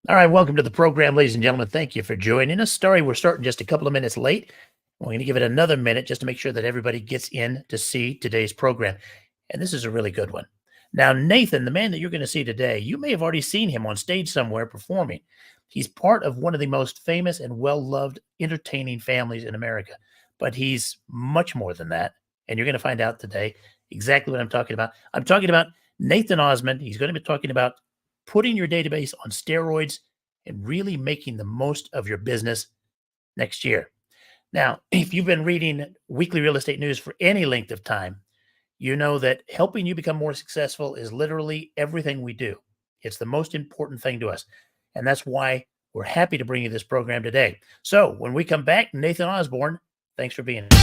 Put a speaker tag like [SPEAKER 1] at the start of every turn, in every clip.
[SPEAKER 1] All right, welcome to the program, ladies and gentlemen. Thank you for joining us. Sorry, we're starting just a couple of minutes late. We're going to give it another minute just to make sure that everybody gets in to see today's program. And this is a really good one. Now, Nathan, the man that you're going to see today, you may have already seen him on stage somewhere performing. He's part of one of the most famous and well-loved entertaining families in America, but he's much more than that. And you're going to find out today exactly what I'm talking about. I'm talking about Nathan Osmond. He's going to be talking about putting your database on steroids and really making the most of your business next year. Now, if you've been reading weekly real estate news for any length of time, you know that helping you become more successful is literally everything we do. It's the most important thing to us. And that's why we're happy to bring you this program today. So when we come back, Nathan Osmond, thanks for being here.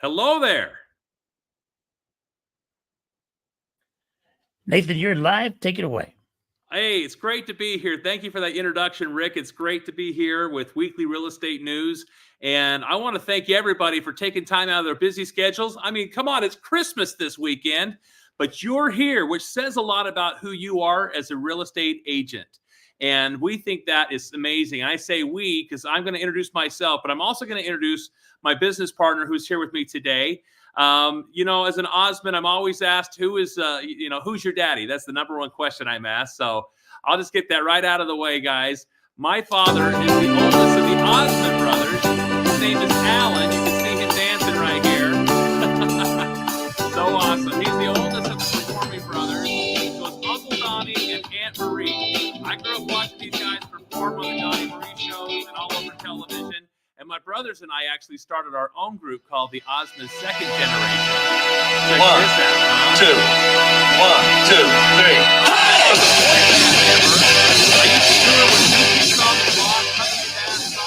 [SPEAKER 2] Hello there.
[SPEAKER 1] Nathan, you're live. Take it away.
[SPEAKER 2] Hey, it's great to be here. Thank you for that introduction, Rick. It's great to be here with Weekly Real Estate News. And I want to thank everybody for taking time out of their busy schedules. I mean, come on, it's Christmas this weekend, but you're here, which says a lot about who you are as a real estate agent. And we think that is amazing. I say we because I'm going to introduce myself, but I'm also going to introduce my business partner who's here with me today. As an Osmond, I'm always asked, who's your daddy? That's the number one question I'm asked. So I'll just get that right out of the way, guys. My father is the oldest of the Osmond brothers. His name is Alan. You can see him dancing right here. So awesome. He's the oldest of the performing brothers. So it's Uncle Donnie and Aunt Marie. I grew up watching these guys perform on the Donnie Marie shows and all over television. And my brothers and I actually started our own group called the Osmond Second Generation. Check this out.
[SPEAKER 3] 2, 1, 2, 3.
[SPEAKER 2] I used to tour with Shoestring on the block, Cutting Bass,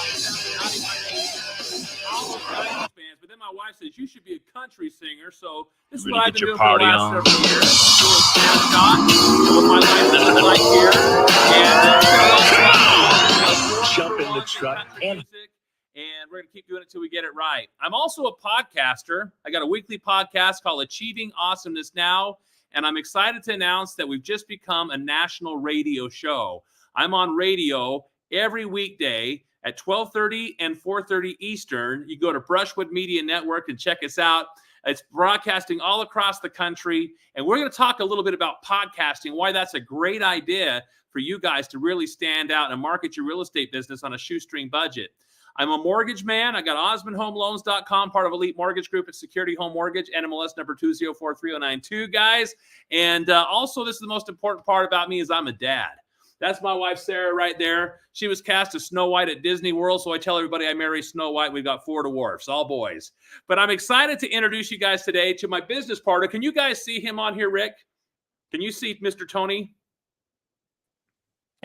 [SPEAKER 2] all over Osmond bands. But then my wife says, you should be a country singer. So this is what I've been doing for the last several years. Doing snapshot of what my life is like here. And
[SPEAKER 3] Jump in the truck and
[SPEAKER 2] we're going to keep doing it until we get it right. I'm also a podcaster. I got a weekly podcast called Achieving Awesomeness Now, and I'm excited to announce that we've just become a national radio show. I'm on radio every weekday at 12:30 and 4:30 Eastern. You go to Brushwood Media Network and check us out. It's broadcasting all across the country, and we're going to talk a little bit about podcasting, why that's a great idea for you guys to really stand out and market your real estate business on a shoestring budget. I'm a mortgage man. I got OsmondHomeLoans.com, part of Elite Mortgage Group at Security Home Mortgage, NMLS number 2043092, guys. And also, this is the most important part about me is I'm a dad. That's my wife, Sarah, right there. She was cast as Snow White at Disney World, so I tell everybody I marry Snow White. We've got 4 dwarfs, all boys. But I'm excited to introduce you guys today to my business partner. Can you guys see him on here, Rick? Can you see Mr. Tony?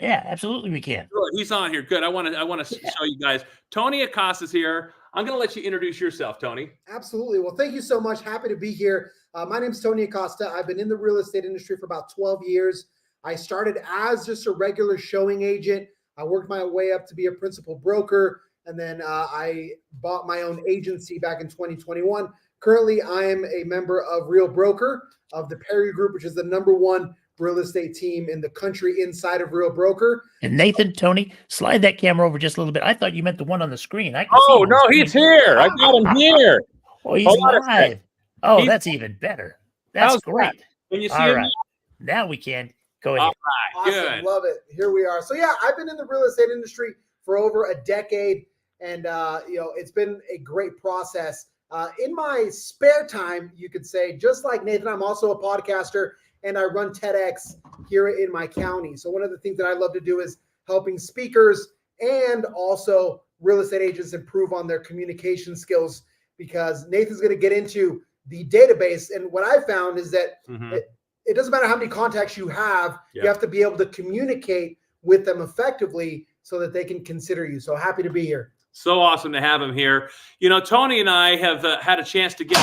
[SPEAKER 1] Yeah, absolutely we can.
[SPEAKER 2] Good. He's on here. Good. I want to show you guys. Tony Acosta's here. I'm going to let you introduce yourself, Tony.
[SPEAKER 4] Absolutely. Well, thank you so much. Happy to be here. My name's Tony Acosta. I've been in the real estate industry for about 12 years. I started as just a regular showing agent. I worked my way up to be a principal broker, and then I bought my own agency back in 2021. Currently, I am a member of Real Broker of the Perry Group, which is the #1 real estate team in the country inside of Real Broker.
[SPEAKER 1] And Nathan, Tony, slide that camera over just a little bit. I thought you meant the one on the screen.
[SPEAKER 2] Oh, no, he's here. I got him here.
[SPEAKER 1] Oh, he's live. Oh, that's even better. That's great.
[SPEAKER 2] Can you see
[SPEAKER 1] All
[SPEAKER 2] him?
[SPEAKER 1] right. Now we can. Go ahead.
[SPEAKER 2] All right.
[SPEAKER 4] Awesome.
[SPEAKER 2] Good.
[SPEAKER 4] Love it. Here we are. So yeah, I've been in the real estate industry for over a decade, and it's been a great process. In my spare time, you could say, just like Nathan, I'm also a podcaster, and I run TEDx here in my county. So one of the things that I love to do is helping speakers and also real estate agents improve on their communication skills, because Nathan's going to get into the database. And what I found is that it doesn't matter how many contacts you have, you have to be able to communicate with them effectively so that they can consider you. So happy to be here.
[SPEAKER 2] So awesome to have him here. You know, Tony and I have had a chance to get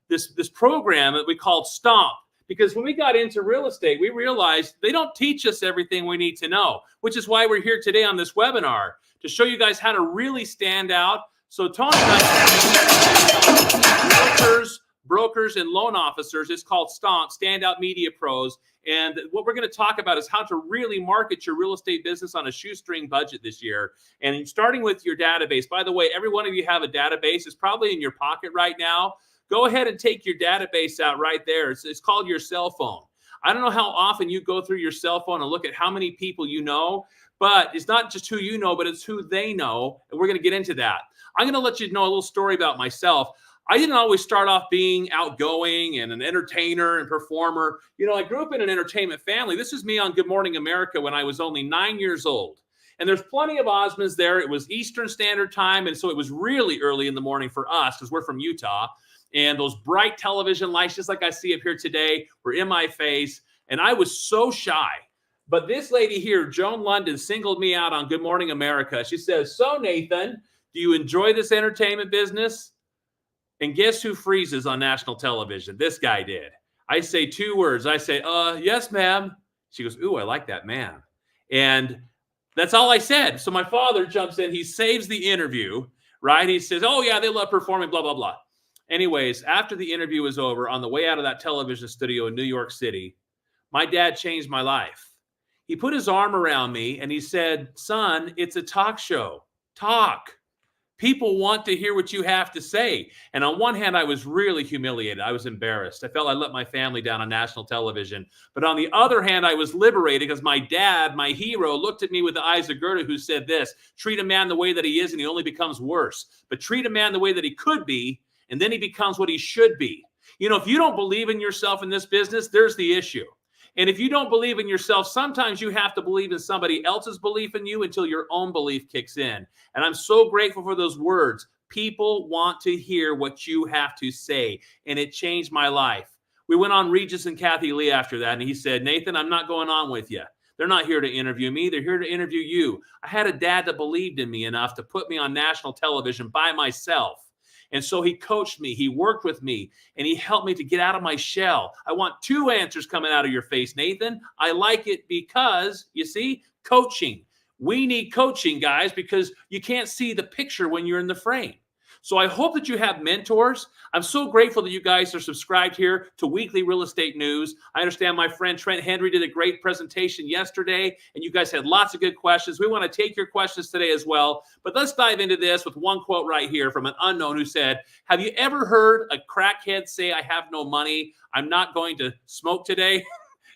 [SPEAKER 2] this program that we called Stomp. Because when we got into real estate, we realized they don't teach us everything we need to know, which is why we're here today on this webinar to show you guys how to really stand out. So Tony and I, realtors, brokers, and loan officers, it's called STOMP, Standout Media Pros. And what we're going to talk about is how to really market your real estate business on a shoestring budget this year. And starting with your database. By the way, every one of you have a database. It's probably in your pocket right now. Go ahead and take your database out right there. It's called your cell phone. I don't know how often you go through your cell phone and look at how many people you know, but it's not just who you know, but it's who they know. And we're going to get into that. I'm going to let you know a little story about myself. I didn't always start off being outgoing and an entertainer and performer. You know, I grew up in an entertainment family. This is me on Good Morning America when I was only 9 years old. And there's plenty of Osmonds there. It was Eastern Standard Time, and so it was really early in the morning for us because we're from Utah. And those bright television lights, just like I see up here today, were in my face. And I was so shy. But this lady here, Joan London, singled me out on Good Morning America. She says, "So, Nathan, do you enjoy this entertainment business?" And guess who freezes on national television? This guy did. I say 2 words. I say, yes, ma'am. She goes, "Ooh, I like that man." And that's all I said. So my father jumps in. He saves the interview, right? He says, "Oh, yeah, they love performing, blah, blah, blah." Anyways, after the interview was over, on the way out of that television studio in New York City, my dad changed my life. He put his arm around me and he said, "Son, it's a talk show. Talk. People want to hear what you have to say." And on one hand, I was really humiliated. I was embarrassed. I felt I let my family down on national television. But on the other hand, I was liberated because my dad, my hero, looked at me with the eyes of Goethe, who said this: "Treat a man the way that he is and he only becomes worse. But treat a man the way that he could be, and then he becomes what he should be." You know, if you don't believe in yourself in this business, there's the issue. And if you don't believe in yourself, sometimes you have to believe in somebody else's belief in you until your own belief kicks in. And I'm so grateful for those words. People want to hear what you have to say. And it changed my life. We went on Regis and Kathy Lee after that. And he said, "Nathan, I'm not going on with you. They're not here to interview me. They're here to interview you." I had a dad that believed in me enough to put me on national television by myself. And so he coached me, he worked with me, and he helped me to get out of my shell. I want 2 answers coming out of your face, Nathan. I like it because, you see, coaching. We need coaching, guys, because you can't see the picture when you're in the frame. So I hope that you have mentors. I'm so grateful that you guys are subscribed here to Weekly Real Estate News. I understand my friend Trent Henry did a great presentation yesterday, and you guys had lots of good questions. We want to take your questions today as well. But let's dive into this with one quote right here from an unknown who said, "Have you ever heard a crackhead say, 'I have no money, I'm not going to smoke today'?"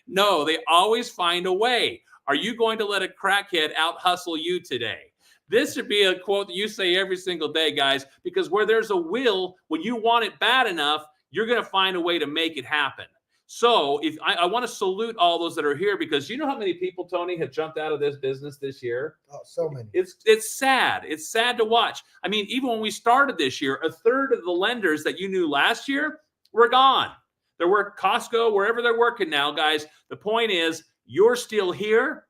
[SPEAKER 2] No, they always find a way. Are you going to let a crackhead out hustle you today? This should be a quote that you say every single day, guys, because where there's a will, when you want it bad enough, you're going to find a way to make it happen. So if I want to salute all those that are here, because you know how many people, Tony, have jumped out of this business this year?
[SPEAKER 4] Oh, so many.
[SPEAKER 2] It's sad. It's sad to watch. I mean, even when we started this year, 1/3 of the lenders that you knew last year were gone. They're working Costco, wherever they're working now, guys. The point is, you're still here,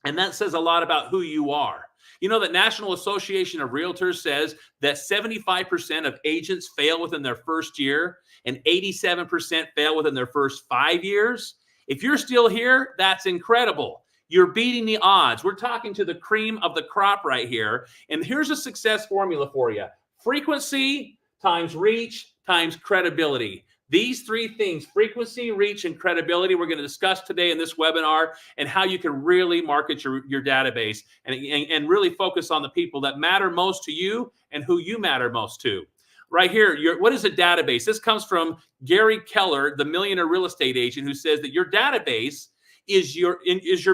[SPEAKER 2] and that says a lot about who you are. You know that National Association of Realtors says that 75% of agents fail within their first year and 87% fail within their first 5 years. If you're still here, that's incredible. You're beating the odds. We're talking to the cream of the crop right here. And here's a success formula for you. Frequency times reach times credibility. These 3 things, frequency, reach, and credibility, we're going to discuss today in this webinar, and how you can really market your database and really focus on the people that matter most to you and who you matter most to. Right here, what is a database? This comes from Gary Keller, the millionaire real estate agent, who says that your database is your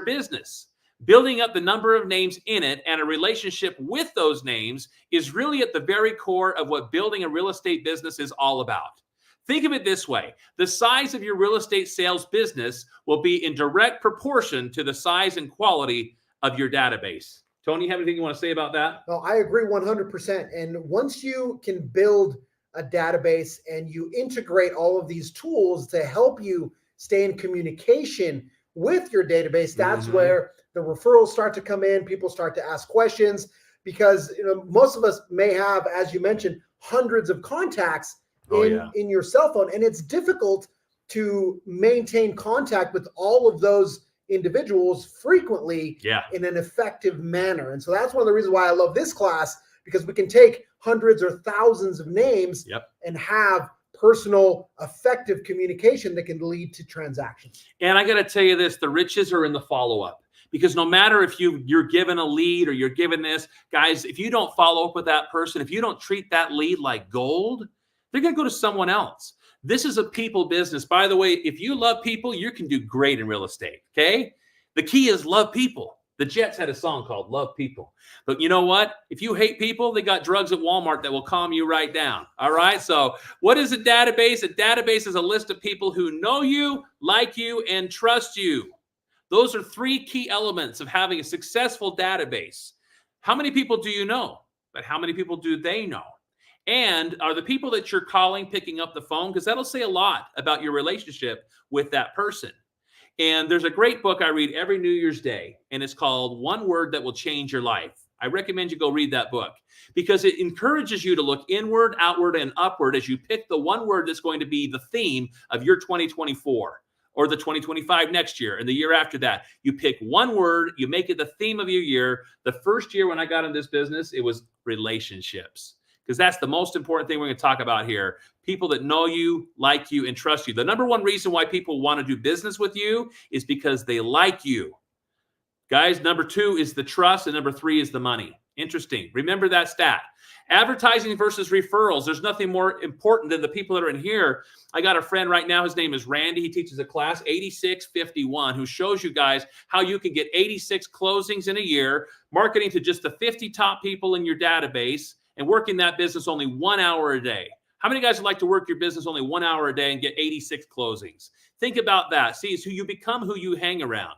[SPEAKER 2] business. Building up the number of names in it and a relationship with those names is really at the very core of what building a real estate business is all about. Think of it this way. The size of your real estate sales business will be in direct proportion to the size and quality of your database. Tony, you have anything you want to say about that?
[SPEAKER 4] No, I agree 100%. And once you can build a database and you integrate all of these tools to help you stay in communication with your database, that's where the referrals start to come in. People start to ask questions because most of us may have, as you mentioned, hundreds of contacts in your cell phone. And it's difficult to maintain contact with all of those individuals frequently in an effective manner. And so that's one of the reasons why I love this class, because we can take hundreds or thousands of names and have personal, effective communication that can lead to transactions.
[SPEAKER 2] And I got to tell you this, the riches are in the follow-up. Because no matter if you're given a lead or you're given this, guys, if you don't follow up with that person, if you don't treat that lead like gold, they're going to go to someone else. This is a people business. By the way, if you love people, you can do great in real estate, okay? The key is love people. The Jets had a song called Love People. But you know what? If you hate people, they got drugs at Walmart that will calm you right down, all right? So what is a database? A database is a list of people who know you, like you, and trust you. Those are three key elements of having a successful database. How many people do you know? But how many people do they know? And are the people that you're calling picking up the phone? Because that'll say a lot about your relationship with that person. And there's a great book I read every New Year's Day, and it's called One Word That Will Change Your Life. I recommend you go read that book because it encourages you to look inward, outward, and upward as you pick the one word that's going to be the theme of your 2024. Or the 2025 next year and the year after that. You pick one word, you make it the theme of your year. The first year when I got in this business, it was relationships, because that's the most important thing we're going to talk about here. People that know you, like you, and trust you. The number one reason why people want to do business with you is because they like you. Guys, number two is the trust, and number three is the money. Interesting. Remember that stat. Advertising versus referrals. There's nothing more important than the people that are in here. I got a friend right now. His name is Randy. He teaches a class, 8651, who shows you guys how you can get 86 closings in a year, marketing to just the 50 top people in your database, and working that business only 1 hour a day. How many guys would like to work your business only 1 hour a day and get 86 closings? Think about that. See, it's who you become, who you hang around.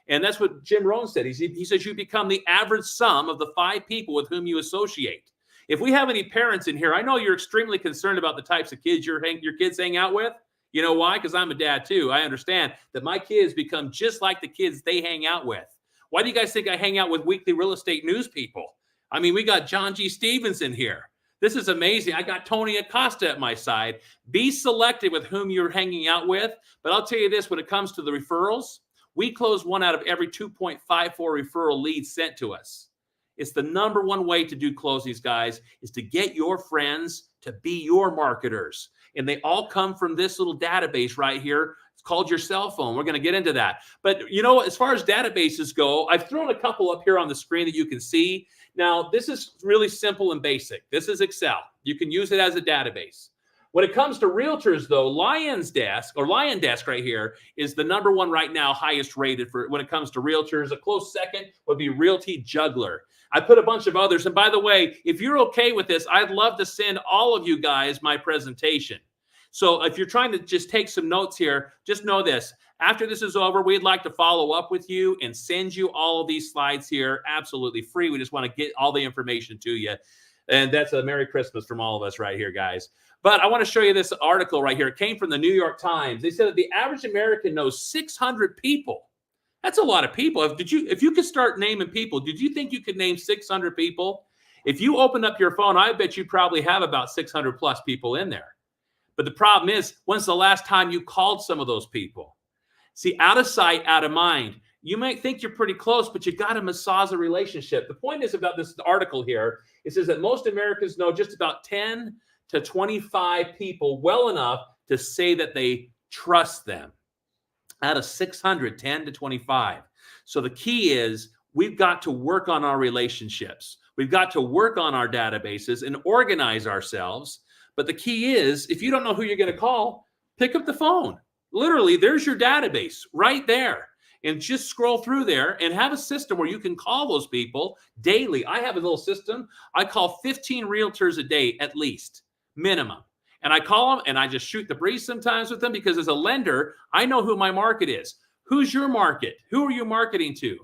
[SPEAKER 2] And that's what Jim Rohn said. He says you become the average sum of the 5 people with whom you associate. If we have any parents in here, I know you're extremely concerned about the types of kids your kids hang out with. You know why? Because I'm a dad too. I understand that my kids become just like the kids they hang out with. Why do you guys think I hang out with weekly real estate news people? I mean, we got John G. Stevens in here. This is amazing. I got Tony Acosta at my side. Be selective with whom you're hanging out with. But I'll tell you this, when it comes to the referrals, we close 1 out of every 2.54 referral leads sent to us. It's the number one way to do closings, guys, is to get your friends to be your marketers. And they all come from this little database right here. It's called your cell phone. We're going to get into that. But, you know, as far as databases go, I've thrown a couple up here on the screen that you can see. Now, this is really simple and basic. This is Excel. You can use it as a database. When it comes to realtors, though, Lion Desk right here is the number one right now, highest rated for when it comes to realtors. A close second would be Realty Juggler. I put a bunch of others. And by the way, if you're okay with this, I'd love to send all of you guys my presentation. So if you're trying to just take some notes here, just know this. After this is over, we'd like to follow up with you and send you all of these slides here absolutely free. We just want to get all the information to you. And that's a Merry Christmas from all of us right here, guys. But I want to show you this article right here. It came from the New York Times. They said that the average American knows 600 people. That's a lot of people. If you could start naming people, did you think you could name 600 people? If you open up your phone, I bet you probably have about 600 plus people in there. But the problem is, when's the last time you called some of those people? See, out of sight, out of mind. You might think you're pretty close, but you got to massage a relationship. The point is about this article here. It says that most Americans know just about 10 to 25 people well enough to say that they trust them. Out of 600, 10 to 25. So the key is we've got to work on our relationships. We've got to work on our databases and organize ourselves. But the key is, if you don't know who you're going to call, pick up the phone. Literally, there's your database right there. And just scroll through there and have a system where you can call those people daily. I have a little system. I call 15 realtors a day at least, minimum. And I call them and I just shoot the breeze sometimes with them because as a lender, I know who my market is. Who's your market? Who are you marketing to?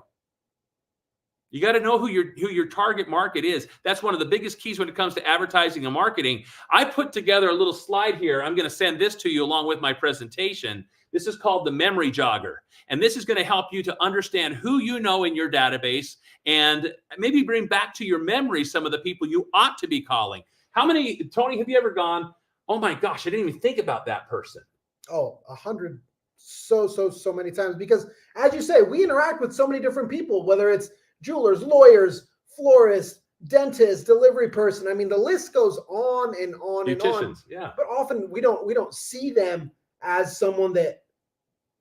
[SPEAKER 2] You got to know who your target market is. That's one of the biggest keys when it comes to advertising and marketing. I put together a little slide here. I'm going to send this to you along with my presentation. This is called the memory jogger. And this is going to help you to understand who you know in your database and maybe bring back to your memory some of the people you ought to be calling. How many, Tony, have you ever gone, oh my gosh, I didn't even think about that person?
[SPEAKER 4] Oh, 100, so many times, because as you say, we interact with so many different people, whether it's jewelers, lawyers, florists, dentists, delivery person. I mean, the list goes on and on and on.
[SPEAKER 2] Beauticians, yeah.
[SPEAKER 4] But often we don't see them as someone that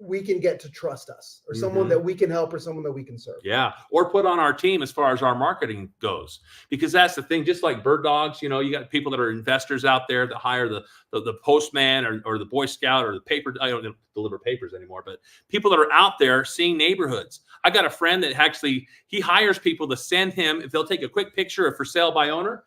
[SPEAKER 4] we can get to trust us, or someone that we can help, or someone that we can serve.
[SPEAKER 2] Yeah. Or put on our team as far as our marketing goes, because that's the thing. Just like bird dogs, you know, you got people that are investors out there that hire the postman or the Boy Scout or the paper. I don't deliver papers anymore, but people that are out there seeing neighborhoods. I got a friend that actually, he hires people to send him, if they'll take a quick picture of for sale by owner,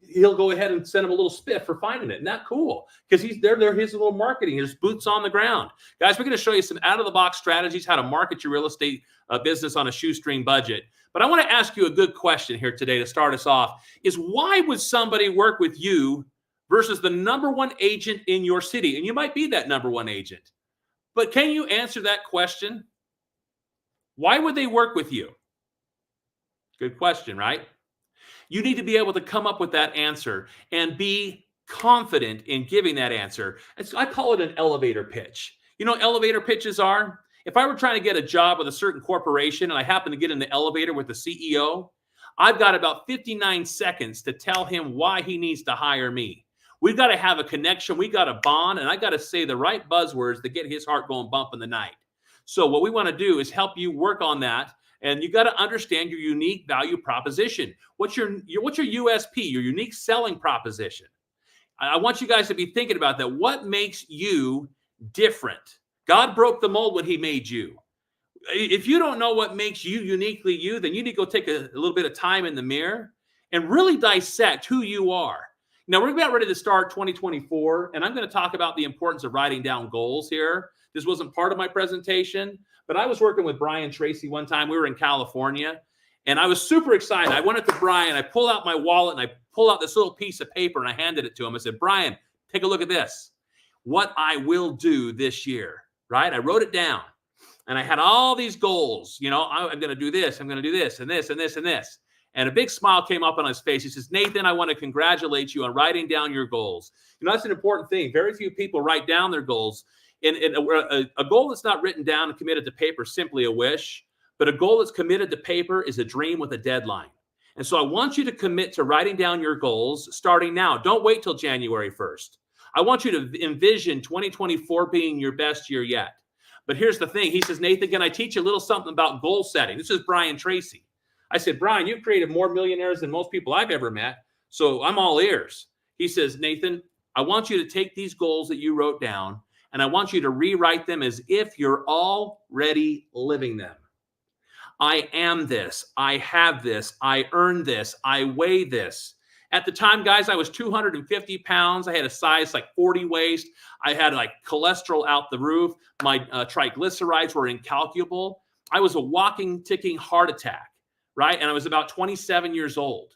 [SPEAKER 2] he'll go ahead and send him a little spiff for finding it. Isn't that cool? Because he's there, his little marketing, his boots on the ground. Guys, we're going to show you some out-of-the-box strategies, how to market your real estate business on a shoestring budget. But I want to ask you a good question here today to start us off, is why would somebody work with you versus the number one agent in your city? And you might be that number one agent. But can you answer that question? Why would they work with you? Good question, right? You need to be able to come up with that answer and be confident in giving that answer. I call it an elevator pitch. You know what elevator pitches are? If I were trying to get a job with a certain corporation and I happen to get in the elevator with the CEO, I've got about 59 seconds to tell him why he needs to hire me. We've got to have a connection. We got to bond, and I got to say the right buzzwords to get his heart going bump in the night. So what we want to do is help you work on that. And you got to understand your unique value proposition. What's your USP, your unique selling proposition? I want you guys to be thinking about that. What makes you different? God broke the mold when he made you. If you don't know what makes you uniquely you, then you need to go take a little bit of time in the mirror and really dissect who you are. Now, we're about ready to start 2024, and I'm going to talk about the importance of writing down goals here. This wasn't part of my presentation, but I was working with Brian Tracy one time. We were in California, and I was super excited. I went up to Brian. I pulled out my wallet, and I pulled out this little piece of paper, and I handed it to him. I said, Brian, take a look at this. What I will do this year, right? I wrote it down, and I had all these goals. You know, I'm going to do this. I'm going to do this and this and this and this. And a big smile came up on his face. He says, Nathan, I want to congratulate you on writing down your goals. You know, that's an important thing. Very few people write down their goals. And a goal that's not written down and committed to paper is simply a wish. But a goal that's committed to paper is a dream with a deadline. And so I want you to commit to writing down your goals starting now. Don't wait till January 1st. I want you to envision 2024 being your best year yet. But here's the thing. He says, Nathan, can I teach you a little something about goal setting? This is Brian Tracy. I said, Brian, you've created more millionaires than most people I've ever met, so I'm all ears. He says, Nathan, I want you to take these goals that you wrote down, and I want you to rewrite them as if you're already living them. I am this. I have this. I earn this. I weigh this. At the time, guys, I was 250 pounds. I had a size like 40 waist. I had like cholesterol out the roof. My triglycerides were incalculable. I was a walking, ticking heart attack. Right? And I was about 27 years old.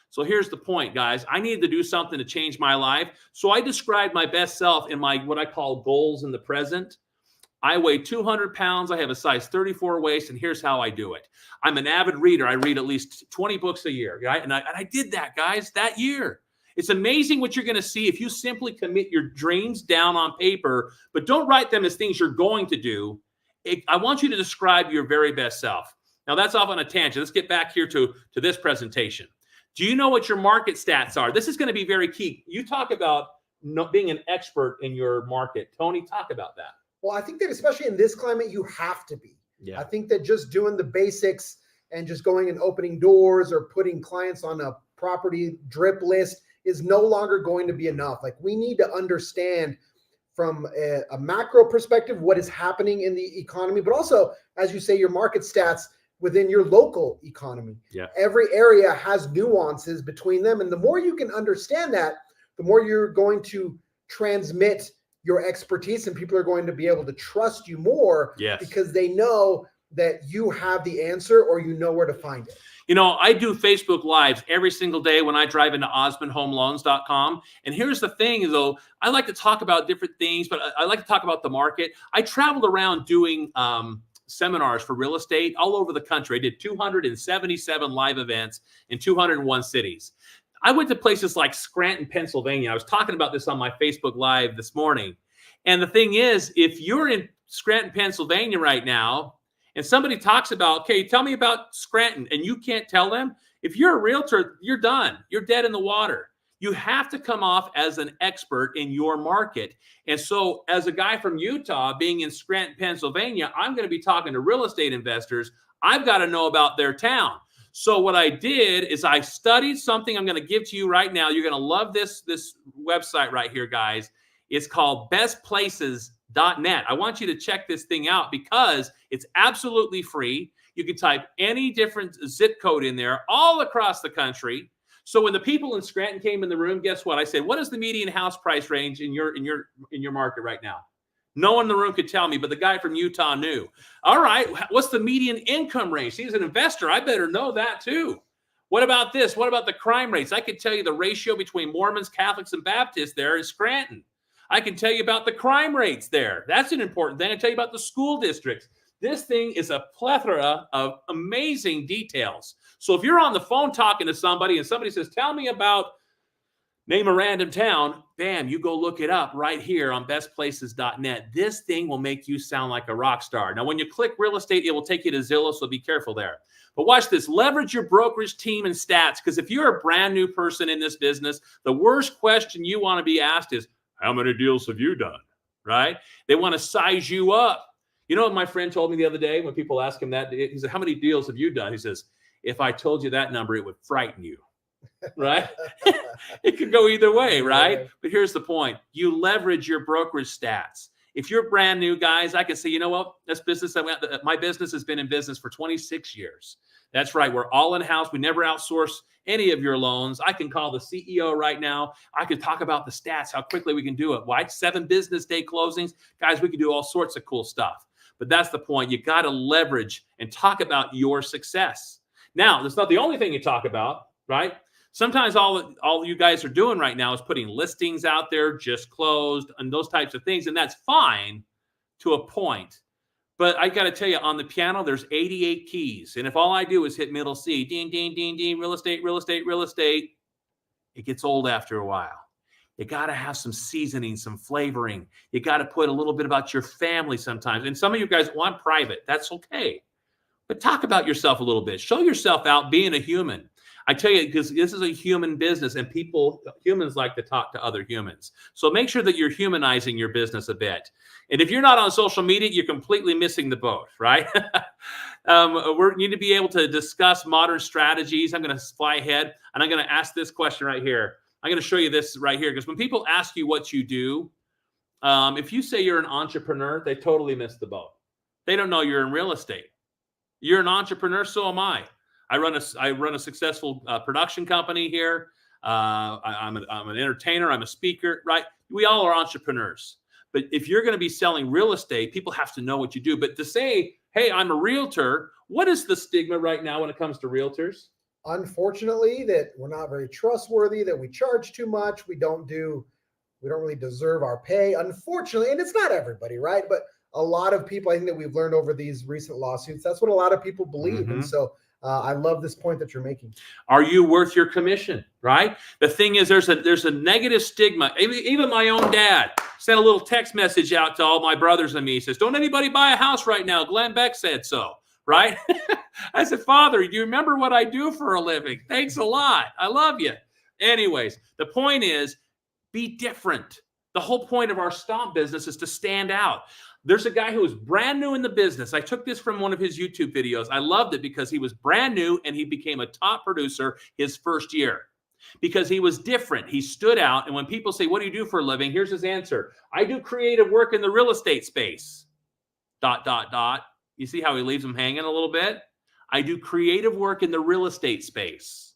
[SPEAKER 2] So here's the point, guys. I needed to do something to change my life. So I described my best self in my what I call goals in the present. I weigh 200 pounds. I have a size 34 waist, and here's how I do it. I'm an avid reader. I read at least 20 books a year, right? And I did that, guys, that year. It's amazing what you're going to see if you simply commit your dreams down on paper, but don't write them as things you're going to do. I want you to describe your very best self. Now, that's off on a tangent. Let's get back here to this presentation. Do you know what your market stats are? This is going to be very key. You talk about being an expert in your market. Tony, talk about that.
[SPEAKER 4] Well, I think that especially in this climate, you have to be.
[SPEAKER 2] Yeah.
[SPEAKER 4] I think that just doing the basics and just going and opening doors or putting clients on a property drip list is no longer going to be enough. Like, we need to understand from a macro perspective what is happening in the economy, but also, as you say, your market stats within your local economy.
[SPEAKER 2] Yeah.
[SPEAKER 4] Every area has nuances between them. And the more you can understand that, the more you're going to transmit your expertise, and people are going to be able to trust you more.
[SPEAKER 2] Yes.
[SPEAKER 4] Because they know that you have the answer, or you know where to find it.
[SPEAKER 2] You know, I do Facebook Lives every single day when I drive into OsmondHomeLoans.com. And here's the thing, though. I like to talk about different things, but I like to talk about the market. I traveled around doing seminars for real estate all over the country. I did 277 live events in 201 cities. I went to places like Scranton, Pennsylvania. I was talking about this on my Facebook Live this morning. And the thing is, if you're in Scranton, Pennsylvania right now, and somebody talks about, okay, tell me about Scranton, and you can't tell them, if you're a realtor, you're done. You're dead in the water. You have to come off as an expert in your market. And so as a guy from Utah being in Scranton, Pennsylvania, I'm going to be talking to real estate investors. I've got to know about their town. So what I did is I studied something I'm going to give to you right now. You're going to love this website right here, guys. It's called bestplaces.net. I want you to check this thing out because it's absolutely free. You can type any different zip code in there all across the country. So when the people in Scranton came in the room, guess what? I said, what is the median house price range in your market right now? No one in the room could tell me, but the guy from Utah knew. All right, what's the median income range? He's an investor. I better know that too. What about this? What about the crime rates? I could tell you the ratio between Mormons, Catholics, and Baptists there in Scranton. I can tell you about the crime rates there. That's an important thing. I tell you about the school districts. This thing is a plethora of amazing details. So if you're on the phone talking to somebody and somebody says, tell me about, name a random town, bam, you go look it up right here on bestplaces.net. This thing will make you sound like a rock star. Now, when you click real estate, it will take you to Zillow, so be careful there. But watch this. Leverage your brokerage team and stats, because if you're a brand new person in this business, the worst question you want to be asked is, how many deals have you done, right? They want to size you up. You know what my friend told me the other day when people ask him that? He said, how many deals have you done? He says, if I told you that number, it would frighten you, right? It could go either way, right? But here's the point. You leverage your brokerage stats. If you're brand new, guys, I can say, you know what? My business has been in business for 26 years. That's right. We're all in-house. We never outsource any of your loans. I can call the CEO right now. I could talk about the stats, how quickly we can do it. Why? 7 business day closings. Guys, we can do all sorts of cool stuff. But that's the point. You got to leverage and talk about your success. Now, that's not the only thing you talk about, right? Sometimes all you guys are doing right now is putting listings out there, just closed, and those types of things. And that's fine to a point. But I got to tell you, on the piano, there's 88 keys. And if all I do is hit middle C, ding, ding, ding, ding, real estate, real estate, real estate, it gets old after a while. You got to have some seasoning, some flavoring. You got to put a little bit about your family sometimes. And some of you guys want private. That's okay. But talk about yourself a little bit. Show yourself out being a human. I tell you, because this is a human business and humans like to talk to other humans. So make sure that you're humanizing your business a bit. And if you're not on social media, you're completely missing the boat, right? We need to be able to discuss modern strategies. I'm going to fly ahead and I'm going to ask this question right here. I'm going to show you this right here, because when people ask you what you do, if you say you're an entrepreneur, they totally miss the boat. They don't know you're in real estate. You're an entrepreneur, so am I. I run a successful production company here. I'm an entertainer. I'm a speaker, right? We all are entrepreneurs. But if you're going to be selling real estate, people have to know what you do. But to say, hey, I'm a realtor, what is the stigma right now when it comes to realtors?
[SPEAKER 4] Unfortunately, that we're not very trustworthy, that we charge too much. We don't really deserve our pay, unfortunately. And it's not everybody, right? But a lot of people, I think that we've learned over these recent lawsuits, that's what a lot of people believe. Mm-hmm. And so I love this point that you're making.
[SPEAKER 2] Are you worth your commission, right? The thing is, there's a negative stigma. Even my own dad sent a little text message out to all my brothers and me. He says, don't anybody buy a house right now. Glenn Beck said so, right? I said, Father, do you remember what I do for a living? Thanks a lot. I love you. Anyways, the point is, be different. The whole point of our stomp business is to stand out. There's a guy who was brand new in the business. I took this from one of his YouTube videos. I loved it because he was brand new and he became a top producer his first year because he was different. He stood out. And when people say, what do you do for a living? Here's his answer. I do creative work in the real estate space. ... You see how he leaves them hanging a little bit? I do creative work in the real estate space.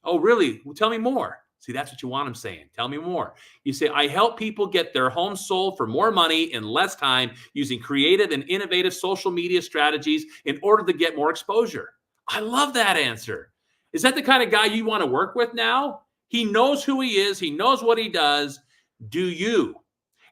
[SPEAKER 2] Oh, really? Well, tell me more. See, that's what you want them saying. Tell me more. You say, I help people get their homes sold for more money in less time using creative and innovative social media strategies in order to get more exposure. I love that answer. Is that the kind of guy you want to work with now? He knows who he is. He knows what he does. Do you?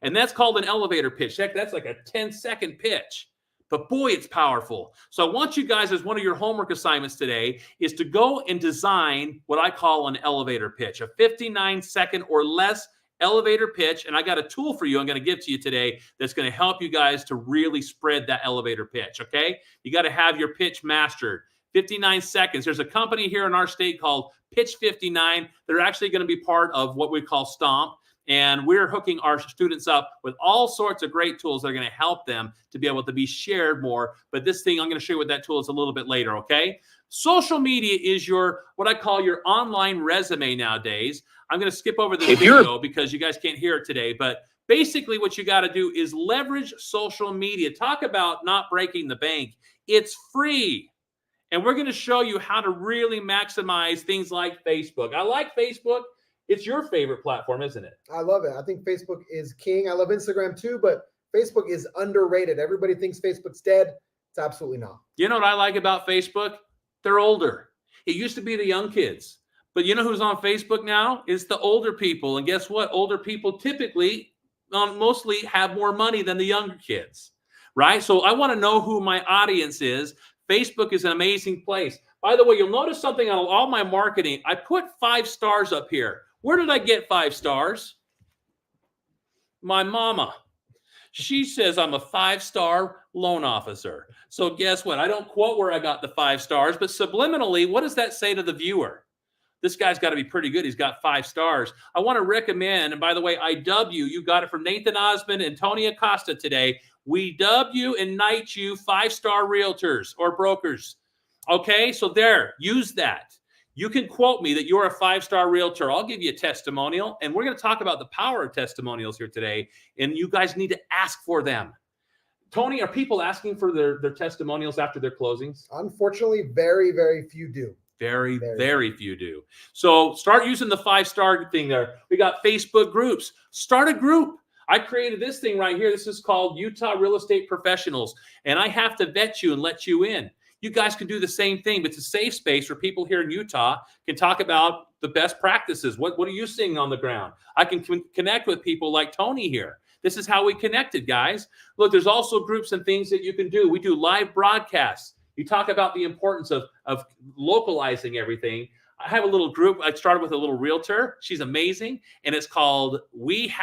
[SPEAKER 2] And that's called an elevator pitch. That's like a 10-second pitch. But boy, it's powerful. So I want you guys, as one of your homework assignments today, is to go and design what I call an elevator pitch, a 59-second or less elevator pitch, and I got a tool for you I'm going to give to you today that's going to help you guys to really spread that elevator pitch, okay? You got to have your pitch mastered. 59 seconds. There's a company here in our state called Pitch 59. They're actually going to be part of what we call Stomp, and we're hooking our students up with all sorts of great tools that are going to help them to be able to be shared more. But this thing, I'm going to show you what that tool is a little bit later, okay? Social media is your, what I call your online resume nowadays. I'm going to skip over this video because you guys can't hear it today, but basically what you got to do is leverage social media. Talk about not breaking the bank. It's free. And we're going to show you how to really maximize things like Facebook. I like Facebook. It's your favorite platform, isn't it?
[SPEAKER 4] I love it. I think Facebook is king. I love Instagram too, but Facebook is underrated. Everybody thinks Facebook's dead. It's absolutely not.
[SPEAKER 2] You know what I like about Facebook? They're older. It used to be the young kids. But you know who's on Facebook now? It's the older people. And guess what? Older people typically mostly have more money than the younger kids, right? So I want to know who my audience is. Facebook is an amazing place. By the way, you'll notice something on all my marketing. I put 5 stars up here. Where did I get 5 stars? My mama. She says I'm a 5-star loan officer. So guess what? I don't quote where I got the 5 stars, but subliminally, what does that say to the viewer? This guy's got to be pretty good. He's got 5 stars. I want to recommend, and by the way, I dub you. You got it from Nathan Osmond and Tony Acosta today. We dub you and knight you 5-star realtors or brokers. Okay, so there, use that. You can quote me that you're a 5-star realtor. I'll give you a testimonial, and we're going to talk about the power of testimonials here today, and you guys need to ask for them. Tony, are people asking for their testimonials after their closings?
[SPEAKER 4] Unfortunately, very, very few do.
[SPEAKER 2] Very few do. So start using the 5-star thing there. We got Facebook groups. Start a group. I created this thing right here. This is called Utah Real Estate Professionals, and I have to vet you and let you in. You guys can do the same thing, but it's a safe space where people here in Utah can talk about the best practices. What are you seeing on the ground? I can connect with people like Tony here. This is how we connected, guys. Look, there's also groups and things that you can do. We do live broadcasts. You talk about the importance of localizing everything. I have a little group. I started with a little realtor. She's amazing. And it's called We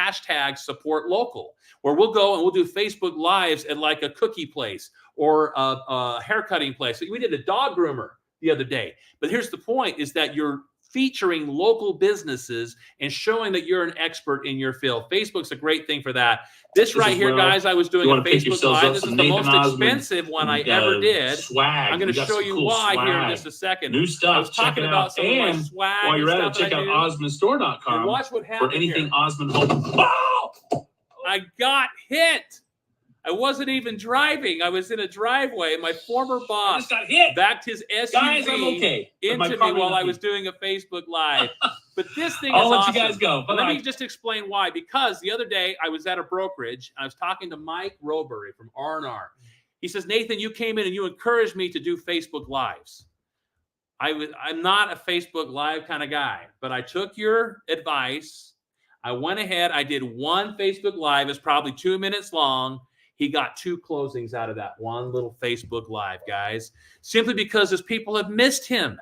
[SPEAKER 2] #Support Local, where we'll go and we'll do Facebook Lives at like a cookie place or a haircutting place. We did a dog groomer the other day. But here's the point is that you're featuring local businesses and showing that you're an expert in your field. Facebook's a great thing for that. This right here, guys, I was doing a Facebook Live. This is the most expensive one I ever did.
[SPEAKER 3] Swag.
[SPEAKER 2] I'm going to show you why here in just a second.
[SPEAKER 3] New stuff.
[SPEAKER 2] I was talking about some of my swag.
[SPEAKER 3] While you're at it,
[SPEAKER 2] stuff
[SPEAKER 3] check out OsmondStore.com.
[SPEAKER 2] and watch what happened
[SPEAKER 3] for anything
[SPEAKER 2] here.
[SPEAKER 3] Osmond Home. Oh!
[SPEAKER 2] I got hit. I wasn't even driving. I was in a driveway. My former
[SPEAKER 3] I
[SPEAKER 2] boss
[SPEAKER 3] just got hit.
[SPEAKER 2] backed his SUV
[SPEAKER 3] Guys, I'm okay. But my
[SPEAKER 2] into
[SPEAKER 3] car
[SPEAKER 2] me while
[SPEAKER 3] might
[SPEAKER 2] I was
[SPEAKER 3] not be.
[SPEAKER 2] doing a Facebook Live. But this thing is
[SPEAKER 3] I'll let
[SPEAKER 2] awesome.
[SPEAKER 3] you guys go.
[SPEAKER 2] But let
[SPEAKER 3] Bye-bye.
[SPEAKER 2] me just explain why. Because the other day I was at a brokerage. And I was talking to Mike Robury from R&R. He says, Nathan, you came in and you encouraged me to do Facebook Lives. I'm not a Facebook Live kind of guy, but I took your advice. I went ahead. I did one Facebook Live. It's probably 2 minutes long. He got 2 closings out of that one little Facebook Live, guys, simply because his people have missed him.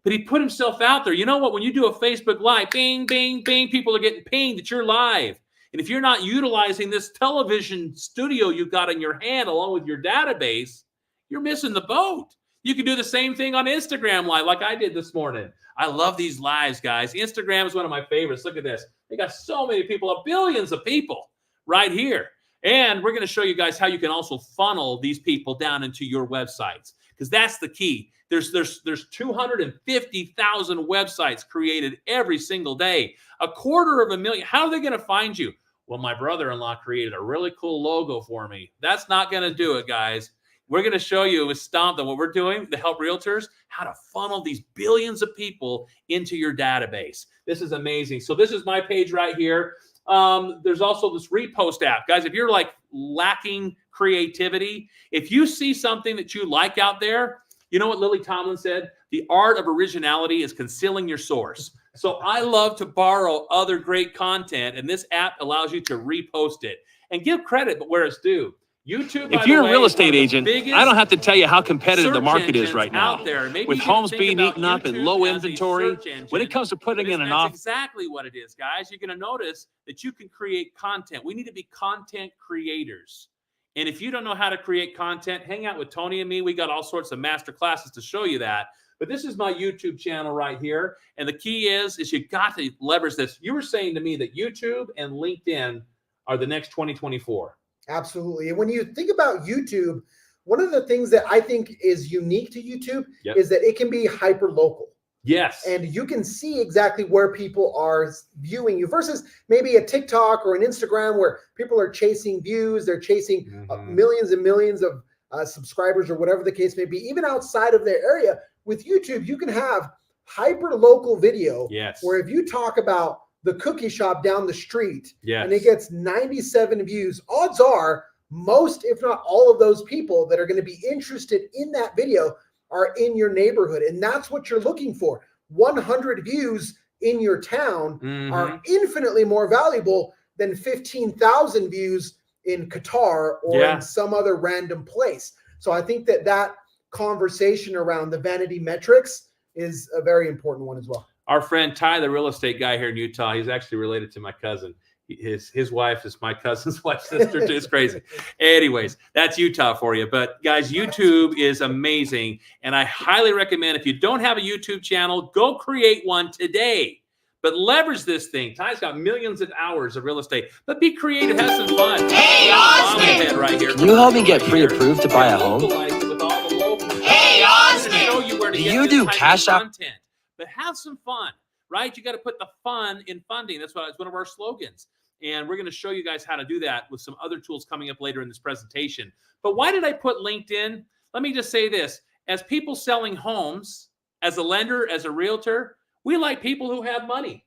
[SPEAKER 2] But he put himself out there. You know what? When you do a Facebook Live, bing, bing, bing, people are getting pinged that you're live. And if you're not utilizing this television studio you've got in your hand along with your database, you're missing the boat. You can do the same thing on Instagram Live like I did this morning. I love these lives, guys. Instagram is one of my favorites. Look at this. They got so many people, billions of people right here. And we're going to show you guys how you can also funnel these people down into your websites, because that's the key. There's 250,000 websites created every single day, 250,000. How are they going to find you? Well, my brother-in-law created a really cool logo for me. That's not going to do it, guys. We're going to show you with Stomp that what we're doing to help realtors, how to funnel these billions of people into your database. This is amazing. So this is my page right here. There's also this repost app. Guys, if you're like lacking creativity, if you see something that you like out there, you know what Lily Tomlin said? The art of originality is concealing your source. So I love to borrow other great content, and this app allows you to repost it and give credit where it's due. YouTube,
[SPEAKER 5] If you're a real estate agent, I don't have to tell you how competitive the
[SPEAKER 2] search
[SPEAKER 5] market is
[SPEAKER 2] engines
[SPEAKER 5] right now.
[SPEAKER 2] out there. Maybe
[SPEAKER 5] With
[SPEAKER 2] you didn't
[SPEAKER 5] homes
[SPEAKER 2] think
[SPEAKER 5] being
[SPEAKER 2] about
[SPEAKER 5] eaten up and
[SPEAKER 2] YouTube
[SPEAKER 5] low
[SPEAKER 2] as a
[SPEAKER 5] inventory,
[SPEAKER 2] search engine,
[SPEAKER 5] when it comes to putting in an
[SPEAKER 2] that's
[SPEAKER 5] offer.
[SPEAKER 2] exactly what it is, guys. You're going to notice that you can create content. We need to be content creators. And if you don't know how to create content, hang out with Tony and me. We got all sorts of master classes to show you that. But this is my YouTube channel right here. And the key is you got to leverage this. You were saying to me that YouTube and LinkedIn are the next 2024.
[SPEAKER 4] Absolutely. And when you think about YouTube, one of the things that I think is unique to YouTube is that it can be hyper local.
[SPEAKER 2] Yes.
[SPEAKER 4] And you can see exactly where people are viewing you versus maybe a TikTok or an Instagram where people are chasing views. They're chasing millions and millions of subscribers or whatever the case may be, even outside of their area. With YouTube, you can have hyper local video where if you talk about the cookie shop down the street and it gets 97 views, odds are most, if not all of those people that are going to be interested in that video are in your neighborhood. And that's what you're looking for. 100 views in your town are infinitely more valuable than 15,000 views in Qatar or in some other random place. So I think that conversation around the vanity metrics is a very important one as well.
[SPEAKER 2] Our friend Ty, the real estate guy here in Utah, he's actually related to my cousin. His wife is my cousin's wife's sister too. It's crazy. Anyways, that's Utah for you. But guys, YouTube is amazing. And I highly recommend, if you don't have a YouTube channel, go create one today. But leverage this thing. Ty's got millions of hours of real estate. But be creative, have some fun.
[SPEAKER 6] Hey, Osmond!
[SPEAKER 2] Right here.
[SPEAKER 6] Can you help me get pre-approved to buy a home?
[SPEAKER 2] Hey, Osmond!
[SPEAKER 6] Do you do cash out?
[SPEAKER 2] Content, but have some fun, right? You got to put the fun in funding. That's one of our slogans. And we're going to show you guys how to do that with some other tools coming up later in this presentation. But why did I put LinkedIn? Let me just say this. As people selling homes, as a lender, as a realtor, we like people who have money.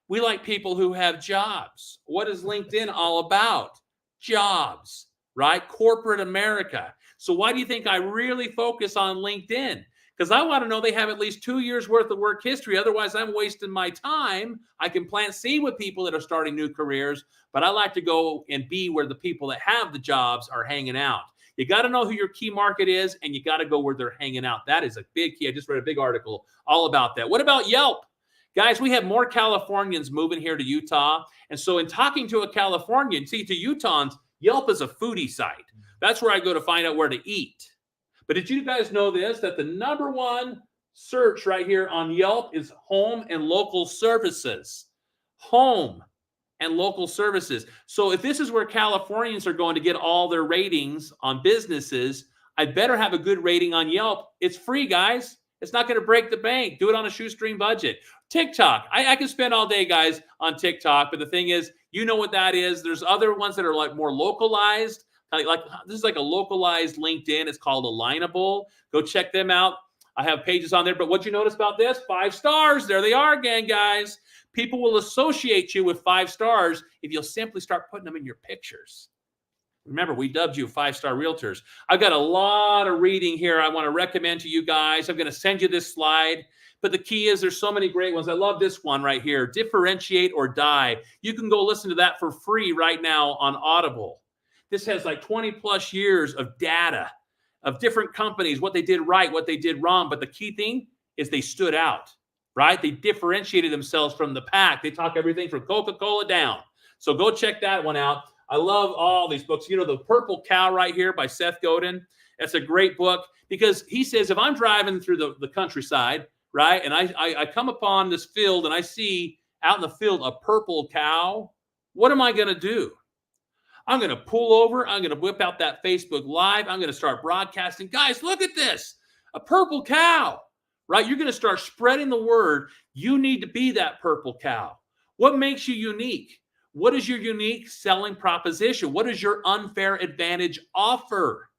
[SPEAKER 2] We like people who have jobs. What is LinkedIn all about? Jobs, right? Corporate America. So why do you think I really focus on LinkedIn? Because I want to know they have at least 2 years worth of work history. Otherwise, I'm wasting my time. I can plant seed with people that are starting new careers, but I like to go and be where the people that have the jobs are hanging out. You got to know who your key market is, and you got to go where they're hanging out. That is a big key. I just read a big article all about that. What about Yelp? Guys, we have more Californians moving here to Utah. And so in talking to a Californian, see, to Utahns, Yelp is a foodie site. That's where I go to find out where to eat. But did you guys know this, that the #1 search right here on Yelp is home and local services? Home and local services. So if this is where Californians are going to get all their ratings on businesses, I better have a good rating on Yelp. It's free, guys. It's not going to break the bank. Do it on a shoestring budget. TikTok. I can spend all day, guys, on TikTok. But the thing is, you know what that is. There's other ones that are like more localized. Like this is like a localized LinkedIn. It's called Alignable. Go check them out. I have pages on there. But what you notice about this? 5 stars. There they are again, guys. People will associate you with 5 stars if you'll simply start putting them in your pictures. Remember, we dubbed you 5-star realtors. I've got a lot of reading here I want to recommend to you guys. I'm going to send you this slide. But the key is there's so many great ones. I love this one right here. Differentiate or Die. You can go listen to that for free right now on Audible. This has like 20 plus years of data of different companies, what they did right, what they did wrong. But the key thing is they stood out, right? They differentiated themselves from the pack. They talk everything from Coca-Cola down. So go check that one out. I love all these books. You know, The Purple Cow right here by Seth Godin. That's a great book because he says, if I'm driving through the countryside, right, and I come upon this field and I see out in the field a purple cow, what am I going to do? I'm going to pull over. I'm going to whip out that Facebook Live. I'm going to start broadcasting. Guys, look at this. A purple cow, right? You're going to start spreading the word. You need to be that purple cow. What makes you unique? What is your unique selling proposition? What is your unfair advantage offer?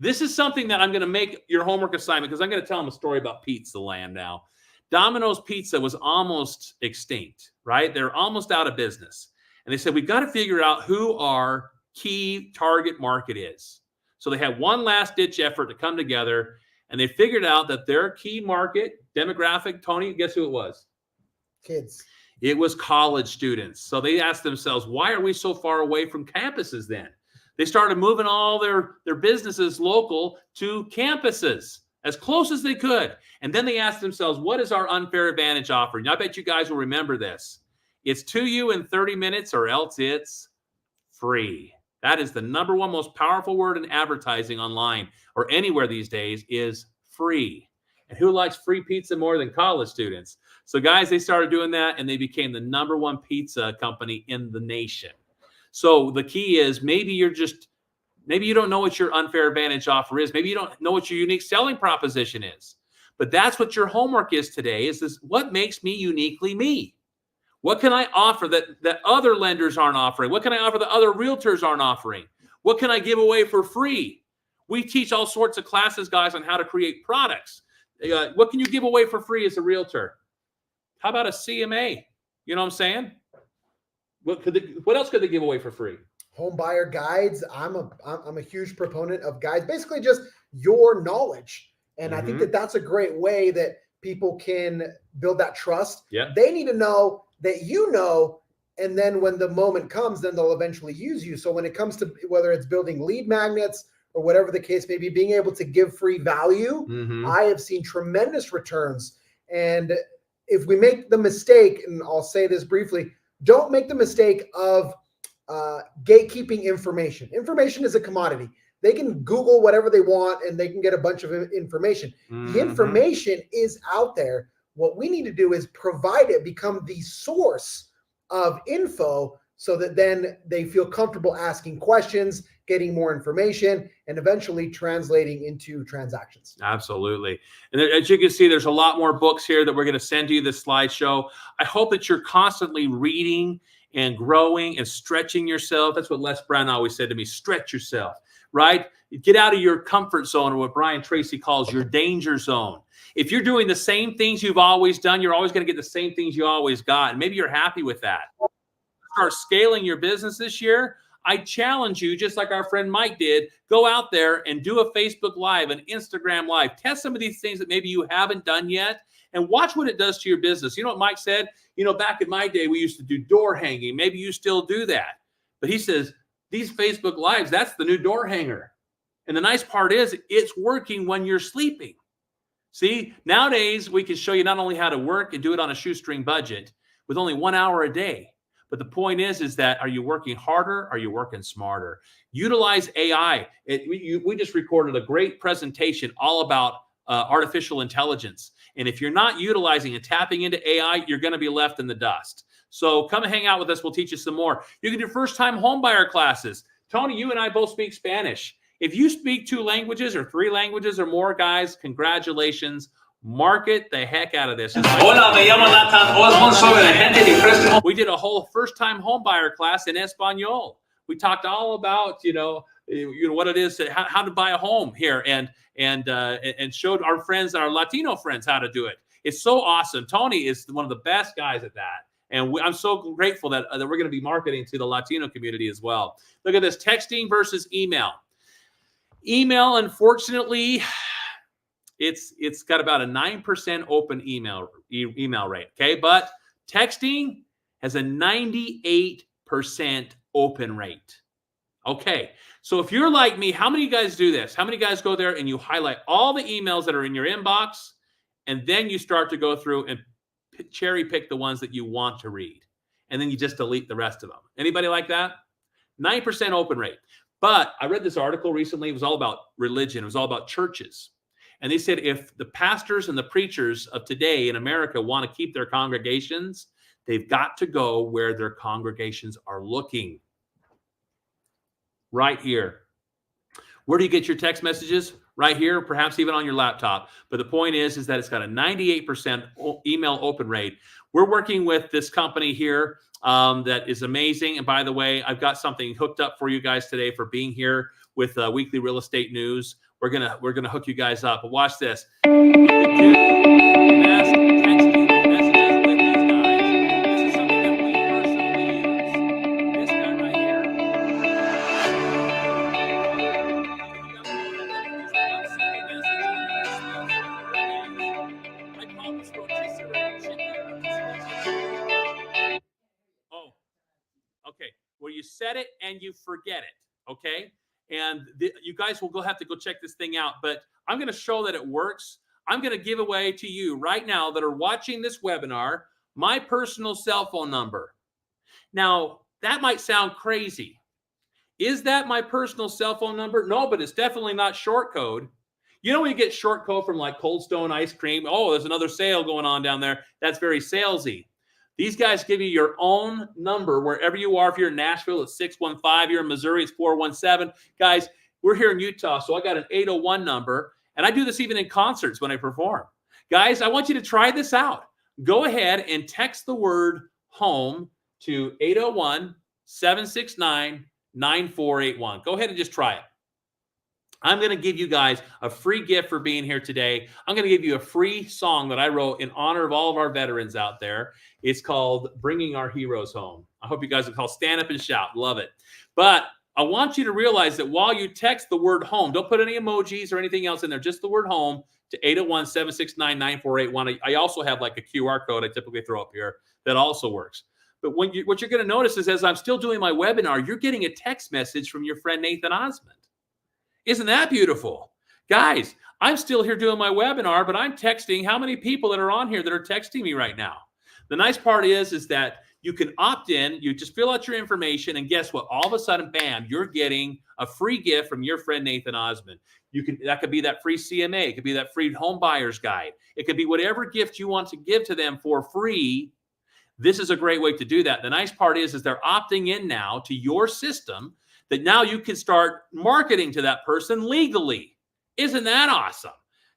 [SPEAKER 2] This is something that I'm going to make your homework assignment because I'm going to tell them a story about Pizza Land now. Domino's Pizza was almost extinct, right? They're almost out of business. And they said, we've got to figure out who our key target market is. So they had one last ditch effort to come together and they figured out that their key market demographic, Tony, guess who it was?
[SPEAKER 4] Kids.
[SPEAKER 2] It was college students. So they asked themselves, why are we so far away from campuses then? They started moving all their businesses local to campuses as close as they could. And then they asked themselves, what is our unfair advantage offering? I bet you guys will remember this. It's to you in 30 minutes or else it's free. That is the number one most powerful word in advertising online or anywhere these days is free. And who likes free pizza more than college students? So guys, they started doing that and they became the number one pizza company in the nation. So the key is maybe you don't know what your unfair advantage offer is. Maybe you don't know what your unique selling proposition is. But that's what your homework is today, is this: what makes me uniquely me? What can I offer that other lenders aren't offering? What can I offer that other realtors aren't offering? What can I give away for free? We teach all sorts of classes, guys, on how to create products. What can you give away for free as a realtor? How about a CMA? You know what I'm saying? What else could they give away for free?
[SPEAKER 4] Home buyer guides. I'm a huge proponent of guides. Basically, just your knowledge, and I think that that's a great way that people can build that trust.
[SPEAKER 2] Yeah.
[SPEAKER 4] They need to know that you know, and then when the moment comes, then they'll eventually use you. So when it comes to whether it's building lead magnets or whatever the case may be, being able to give free value, I have seen tremendous returns. And if we make the mistake, and I'll say this briefly, don't make the mistake of gatekeeping information. Information is a commodity. They can Google whatever they want and they can get a bunch of information. The information is out there. What we need to do is provide it, become the source of info so that then they feel comfortable asking questions, getting more information, and eventually translating into transactions.
[SPEAKER 2] Absolutely. And as you can see, there's a lot more books here that we're going to send you this slideshow. I hope that you're constantly reading and growing and stretching yourself. That's what Les Brown always said to me: stretch yourself, right? Get out of your comfort zone, or what Brian Tracy calls your danger zone. If you're doing the same things you've always done, you're always going to get the same things you always got. And maybe you're happy with that. Start scaling your business this year. I challenge you, just like our friend Mike did, go out there and do a Facebook Live, an Instagram Live. Test some of these things that maybe you haven't done yet and watch what it does to your business. You know what Mike said? You know, back in my day, we used to do door hanging. Maybe you still do that. But he says, these Facebook Lives, that's the new door hanger. And the nice part is it's working when you're sleeping. See, nowadays we can show you not only how to work and do it on a shoestring budget with only 1 hour a day. But the point is that are you working harder? Are you working smarter? Utilize AI. We just recorded a great presentation all about artificial intelligence. And if you're not utilizing and tapping into AI, you're going to be left in the dust. So come and hang out with us. We'll teach you some more. You can do first-time homebuyer classes. Tony, you and I both speak Spanish. If you speak 2 languages or 3 languages or more, guys, congratulations. Market the heck out of this.
[SPEAKER 3] Hola, me llamo Nathan Osmond, soy el agente de préstamo.
[SPEAKER 2] We did a whole first-time homebuyer class in Espanol. We talked all about, what it is, how to buy a home here, and showed our friends, our Latino friends, how to do it. It's so awesome. Tony is one of the best guys at that. And I'm so grateful that we're going to be marketing to the Latino community as well. Look at this, texting versus email. Email, unfortunately, it's got about a 9% open email rate, okay? But texting has a 98% open rate. Okay, so if you're like me, how many of you guys do this? How many guys go there and you highlight all the emails that are in your inbox, and then you start to go through and cherry pick the ones that you want to read, and then you just delete the rest of them? Anybody like that? 9% open rate. But I read this article recently. It was all about religion. It was all about churches. And they said if the pastors and the preachers of today in America want to keep their congregations, they've got to go where their congregations are looking. Right here. Where do you get your text messages? Right here, perhaps even on your laptop. But the point is that it's got a 98% email open rate. We're working with this company here that is amazing. And by the way, I've got something hooked up for you guys today for being here with Weekly Real Estate News. We're gonna hook you guys up. But watch this. You can do best texting messages with these guys. This is something that we personally use. This guy right here. I call this rotisserie chicken. Oh, okay. Well, you set it and you forget it. okay? And you guys will have to go check this thing out. But I'm going to show that it works. I'm going to give away to you right now that are watching this webinar my personal cell phone number. Now, that might sound crazy. Is that my personal cell phone number? No, but it's definitely not short code. You know when you get short code from like Cold Stone ice cream, oh, there's another sale going on down there. That's very salesy. These guys give you your own number wherever you are. If you're in Nashville, it's 615. You're in Missouri, it's 417. Guys, we're here in Utah, so I got an 801 number, and I do this even in concerts when I perform. Guys, I want you to try this out. Go ahead and text the word home to 801-769-9481. Go ahead and just try it. I'm going to give you guys a free gift for being here today. I'm going to give you a free song that I wrote in honor of all of our veterans out there. It's called Bringing Our Heroes Home. I hope you guys will call Stand Up and Shout. Love it. But I want you to realize that while you text the word home, don't put any emojis or anything else in there, just the word home to 801-769-9481. I also have like a QR code I typically throw up here that also works. But what you're going to notice is as I'm still doing my webinar, you're getting a text message from your friend Nathan Osmond. Isn't that beautiful? Guys, I'm still here doing my webinar, but I'm texting how many people that are on here that are texting me right now. The nice part is that you can opt in, you just fill out your information, and guess what? All of a sudden, bam, you're getting a free gift from your friend Nathan Osmond. That could be that free CMA, it could be that free home buyer's guide. It could be whatever gift you want to give to them for free. This is a great way to do that. The nice part is they're opting in now to your system that now you can start marketing to that person legally. Isn't that awesome?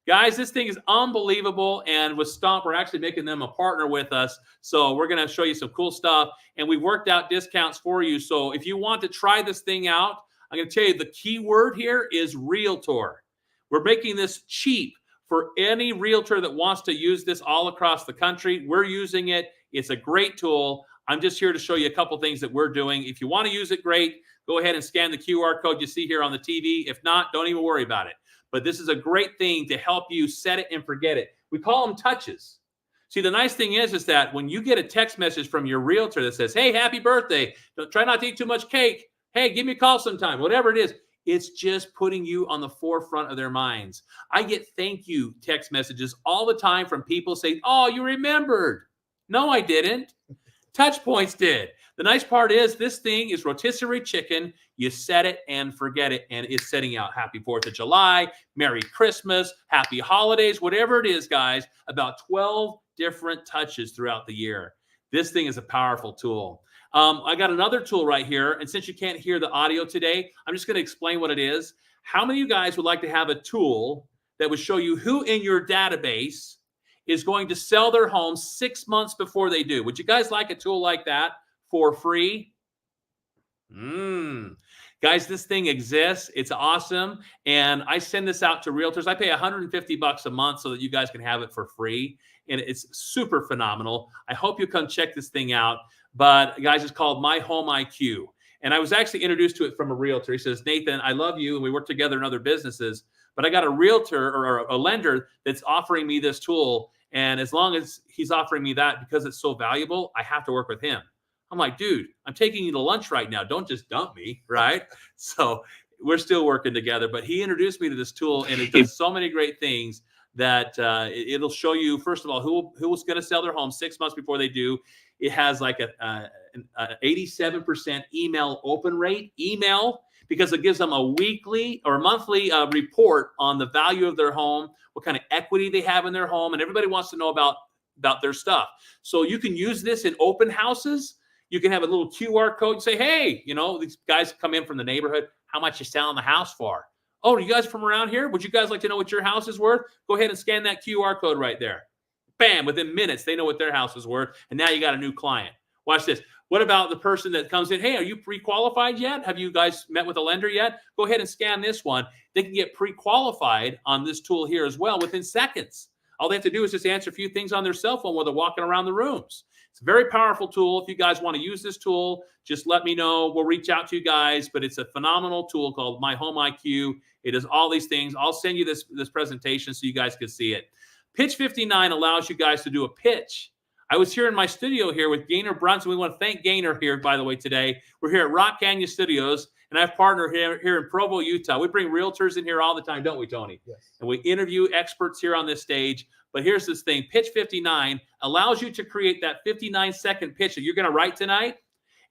[SPEAKER 2] Guys, this thing is unbelievable. And with Stomp, we're actually making them a partner with us. So we're going to show you some cool stuff. And we worked out discounts for you. So if you want to try this thing out, I'm going to tell you the key word here is realtor. We're making this cheap for any realtor that wants to use this all across the country. We're using it. It's a great tool. I'm just here to show you a couple things that we're doing. If you want to use it, great. Go ahead and scan the QR code you see here on the TV. If not, don't even worry about it. But this is a great thing to help you set it and forget it. We call them touches. See, the nice thing is that when you get a text message from your realtor that says, hey, happy birthday, try not to eat too much cake. Hey, give me a call sometime, whatever it is. It's just putting you on the forefront of their minds. I get thank you text messages all the time from people saying, oh, you remembered. No, I didn't. Touch Points did. The nice part is this thing is rotisserie chicken. You set it and forget it, and it's setting out Happy 4th of July, Merry Christmas, Happy Holidays, whatever it is, guys, about 12 different touches throughout the year. This thing is a powerful tool. I got another tool right here, and since you can't hear the audio today, I'm just going to explain what it is. How many of you guys would like to have a tool that would show you who in your database is going to sell their home 6 months before they do? Would you guys like a tool like that for free? Guys, this thing exists. It's awesome. And I send this out to realtors. I pay $150 a month so that you guys can have it for free. And it's super phenomenal. I hope you come check this thing out. But guys, it's called My Home IQ. And I was actually introduced to it from a realtor. He says, Nathan, I love you. And we work together in other businesses. But I got a realtor or a lender that's offering me this tool. And as long as he's offering me that because it's so valuable, I have to work with him. I'm like, dude, I'm taking you to lunch right now. Don't just dump me, right? So we're still working together. But he introduced me to this tool, and it does so many great things that it'll show you, first of all, who's going to sell their home 6 months before they do. It has like an 87% email open rate, because it gives them a weekly or monthly report on the value of their home, what kind of equity they have in their home, and everybody wants to know about their stuff. So you can use this in open houses. You can have a little QR code and say, hey, these guys come in from the neighborhood. How much you selling the house for? Oh, are you guys from around here? Would you guys like to know what your house is worth? Go ahead and scan that QR code right there. Bam, within minutes, they know what their house is worth. And now you got a new client. Watch this. What about the person that comes in? Hey, are you pre-qualified yet? Have you guys met with a lender yet? Go ahead and scan this one. They can get pre-qualified on this tool here as well within seconds. All they have to do is just answer a few things on their cell phone while they're walking around the rooms. It's a very powerful tool. If you guys want to use this tool, just let me know. We'll reach out to you guys, but it's a phenomenal tool called My Home IQ. It does all these things. I'll send you this presentation so you guys can see it. Pitch 59 allows you guys to do a pitch. I was here in my studio here with Gaynor Brunson. We want to thank Gaynor here, by the way, today. We're here at Rock Canyon Studios, And I have a partner here in Provo, Utah. We bring realtors in here all the time, don't we, Tony?
[SPEAKER 4] Yes.
[SPEAKER 2] And we interview experts here on this stage. But here's this thing. Pitch 59 allows you to create that 59-second pitch that you're going to write tonight.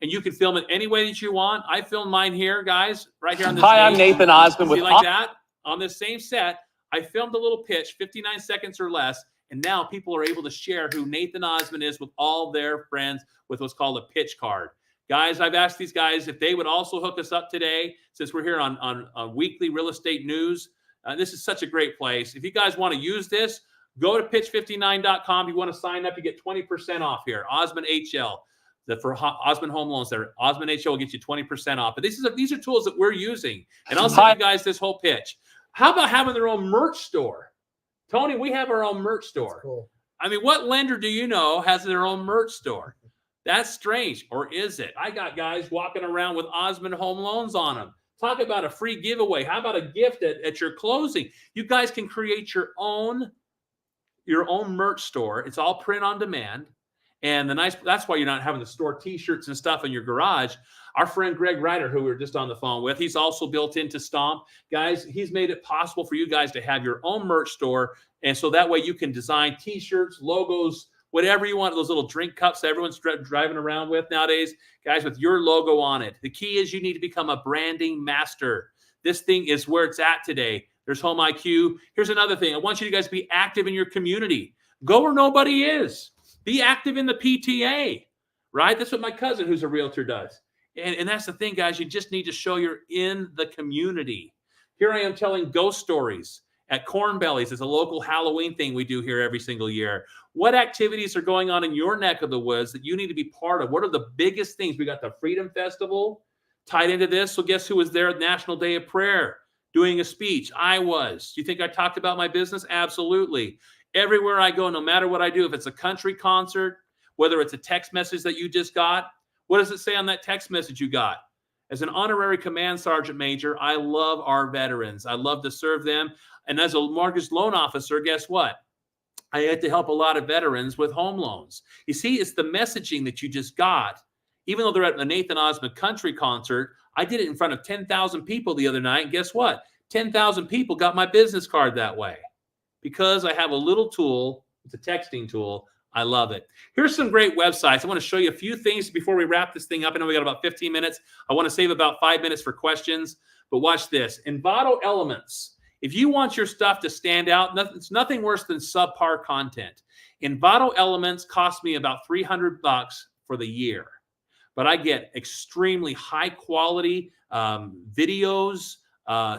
[SPEAKER 2] And you can film it any way that you want. I filmed mine here, guys, right here on this
[SPEAKER 5] Hi,
[SPEAKER 2] stage.
[SPEAKER 5] I'm Nathan Osmond
[SPEAKER 2] See,
[SPEAKER 5] with
[SPEAKER 2] like that, on this same set, I filmed a little pitch, 59 seconds or less, and now people are able to share who Nathan Osmond is with all their friends with what's called a pitch card. Guys, I've asked these guys if they would also hook us up today, since we're here on weekly real estate news. This is such a great place. If you guys want to use this, go to pitch59.com. You want to sign up, you get 20% off here. Osmond HL. For Osmond Home Loans there. Osmond HL will get you 20% off. But these are tools that we're using. And I'll send you guys this whole pitch. How about having their own merch store? Tony, we have our own merch store.
[SPEAKER 4] Cool.
[SPEAKER 2] I mean, what lender do you know has their own merch store? That's strange. Or is it? I got guys walking around with Osmond Home Loans on them. Talk about a free giveaway. How about a gift at your closing? You guys can create your own merch store. It's all print on demand. And that's why you're not having to store T-shirts and stuff in your garage. Our friend Greg Ryder, who we were just on the phone with, he's also built into Stomp. Guys, he's made it possible for you guys to have your own merch store. And so that way you can design T-shirts, logos, whatever you want, those little drink cups that everyone's driving around with nowadays, guys, with your logo on it. The key is you need to become a branding master. This thing is where it's at today. There's Home IQ. Here's another thing. I want you guys to be active in your community. Go where nobody is. Be active in the PTA, right? That's what my cousin, who's a realtor, does. And that's the thing, guys. You just need to show you're in the community. Here I am telling ghost stories at Corn Bellies. It's a local Halloween thing we do here every single year. What activities are going on in your neck of the woods that you need to be part of? What are the biggest things? We got the Freedom Festival tied into this. So guess who was there at National Day of Prayer doing a speech? I was. Do you think I talked about my business? Absolutely. Everywhere I go, no matter what I do, if it's a country concert, whether it's a text message that you just got, what does it say on that text message you got? As an honorary command sergeant major, I love our veterans. I love to serve them. And as a mortgage loan officer, guess what? I had to help a lot of veterans with home loans. You see, it's the messaging that you just got. Even though they're at the Nathan Osmond country concert, I did it in front of 10,000 people the other night. And guess what? 10,000 people got my business card that way. Because I have a little tool, it's a texting tool. I love it. Here's some great websites. I want to show you a few things before we wrap this thing up. I know we got about 15 minutes. I want to save about 5 minutes for questions, but watch this. Envato Elements. If you want your stuff to stand out, it's nothing worse than subpar content. Envato Elements cost me about $300 for the year, but I get extremely high quality videos,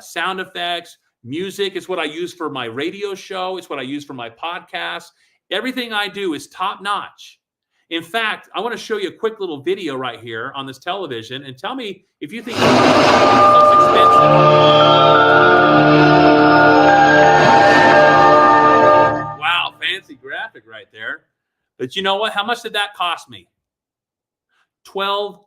[SPEAKER 2] sound effects. Music is what I use for my radio show. It's what I use for my podcast. Everything I do is top notch. In fact, I want to show you a quick little video right here on this television and tell me if you think it's expensive. Wow, fancy graphic right there. But you know what? How much did that cost me? $12.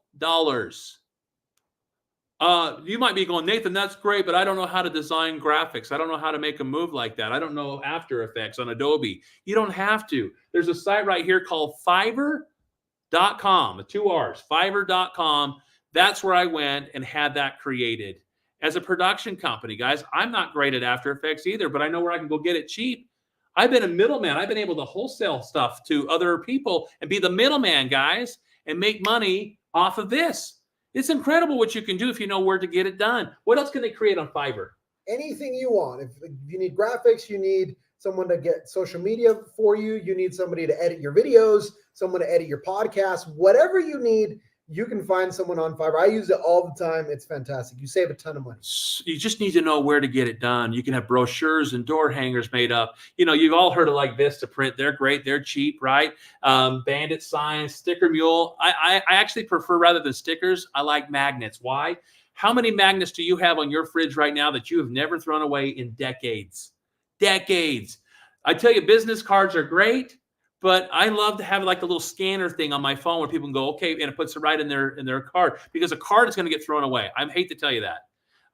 [SPEAKER 2] You might be going, Nathan, that's great, but I don't know how to design graphics. I don't know how to make a move like that. I don't know After Effects on Adobe. You don't have to. There's a site right here called Fiverr.com, with 2 R's, Fiverr.com. That's where I went and had that created. As a production company, guys, I'm not great at After Effects either, but I know where I can go get it cheap. I've been a middleman. I've been able to wholesale stuff to other people and be the middleman, guys, and make money off of this. It's incredible what you can do if you know where to get it done. What else can they create on Fiverr?
[SPEAKER 4] Anything you want. If you need graphics, you need someone to get social media for you, you need somebody to edit your videos, someone to edit your podcast, whatever you need, you can find someone on Fiverr. I use it all the time. It's fantastic. You save a ton of money.
[SPEAKER 2] You just need to know where to get it done. You can have brochures and door hangers made up. You know, you've all heard of like Vista Print. They're great. They're cheap, right? Bandit Signs, Sticker Mule. I actually prefer, rather than stickers, I like magnets. Why? How many magnets do you have on your fridge right now that you have never thrown away in decades? Decades. I tell you, business cards are great. But I love to have like a little scanner thing on my phone where people can go, okay, and it puts it right in their card, because a card is going to get thrown away. I hate to tell you that.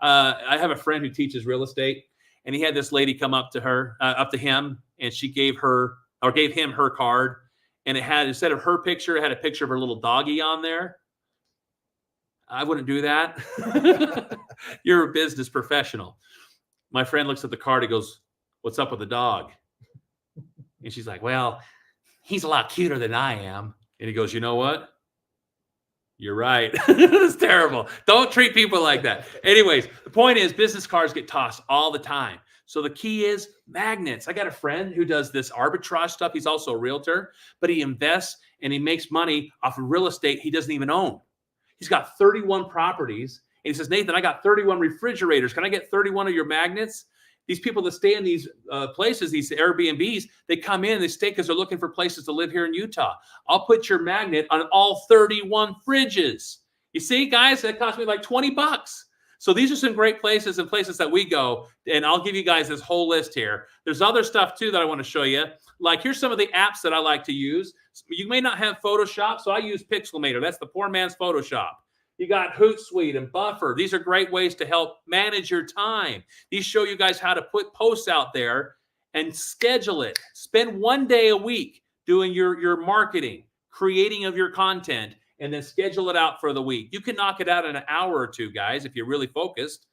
[SPEAKER 2] I have a friend who teaches real estate, and he had this lady come up to him, and she gave him her card, and it had, instead of her picture, it had a picture of her little doggy on there. I wouldn't do that. You're a business professional. My friend looks at the card. He goes, what's up with the dog? And she's like, well, he's a lot cuter than I am. And he goes, you know what? You're right. It's terrible. Don't treat people like that. Anyways, the point is business cards get tossed all the time. So the key is magnets. I got a friend who does this arbitrage stuff. He's also a realtor, but he invests and he makes money off of real estate he doesn't even own. He's got 31 properties. And he says, Nathan, I got 31 refrigerators. Can I get 31 of your magnets? These people that stay in these places, these Airbnbs, they come in, they stay because they're looking for places to live here in Utah. I'll put your magnet on all 31 fridges. You see, guys, that cost me like $20. So these are some great places and places that we go. And I'll give you guys this whole list here. There's other stuff too that I want to show you. Like here's some of the apps that I like to use. You may not have Photoshop, so I use Pixelmator. That's the poor man's Photoshop. You got Hootsuite and Buffer. These are great ways to help manage your time. These show you guys how to put posts out there and schedule it. Spend one day a week doing your marketing, creating of your content, and then schedule it out for the week. You can knock it out in an hour or two, guys, if you're really focused.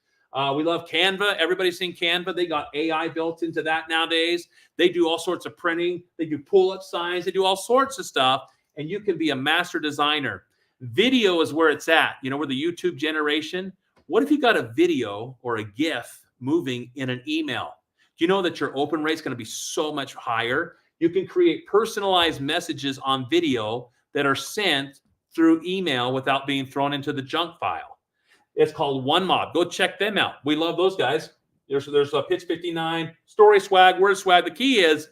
[SPEAKER 2] We love Canva. Everybody's seen Canva. They got AI built into that nowadays. They do all sorts of printing. They do pull-up signs. They do all sorts of stuff, and you can be a master designer. Video is where it's at. You know, we're the YouTube generation. What if you got a video or a GIF moving in an email? Do you know that your open rate is going to be so much higher? You can create personalized messages on video that are sent through email without being thrown into the junk file. It's called OneMob. Go check them out. We love those guys. There's a Pitch 59, Story Swag, Word Swag. The key is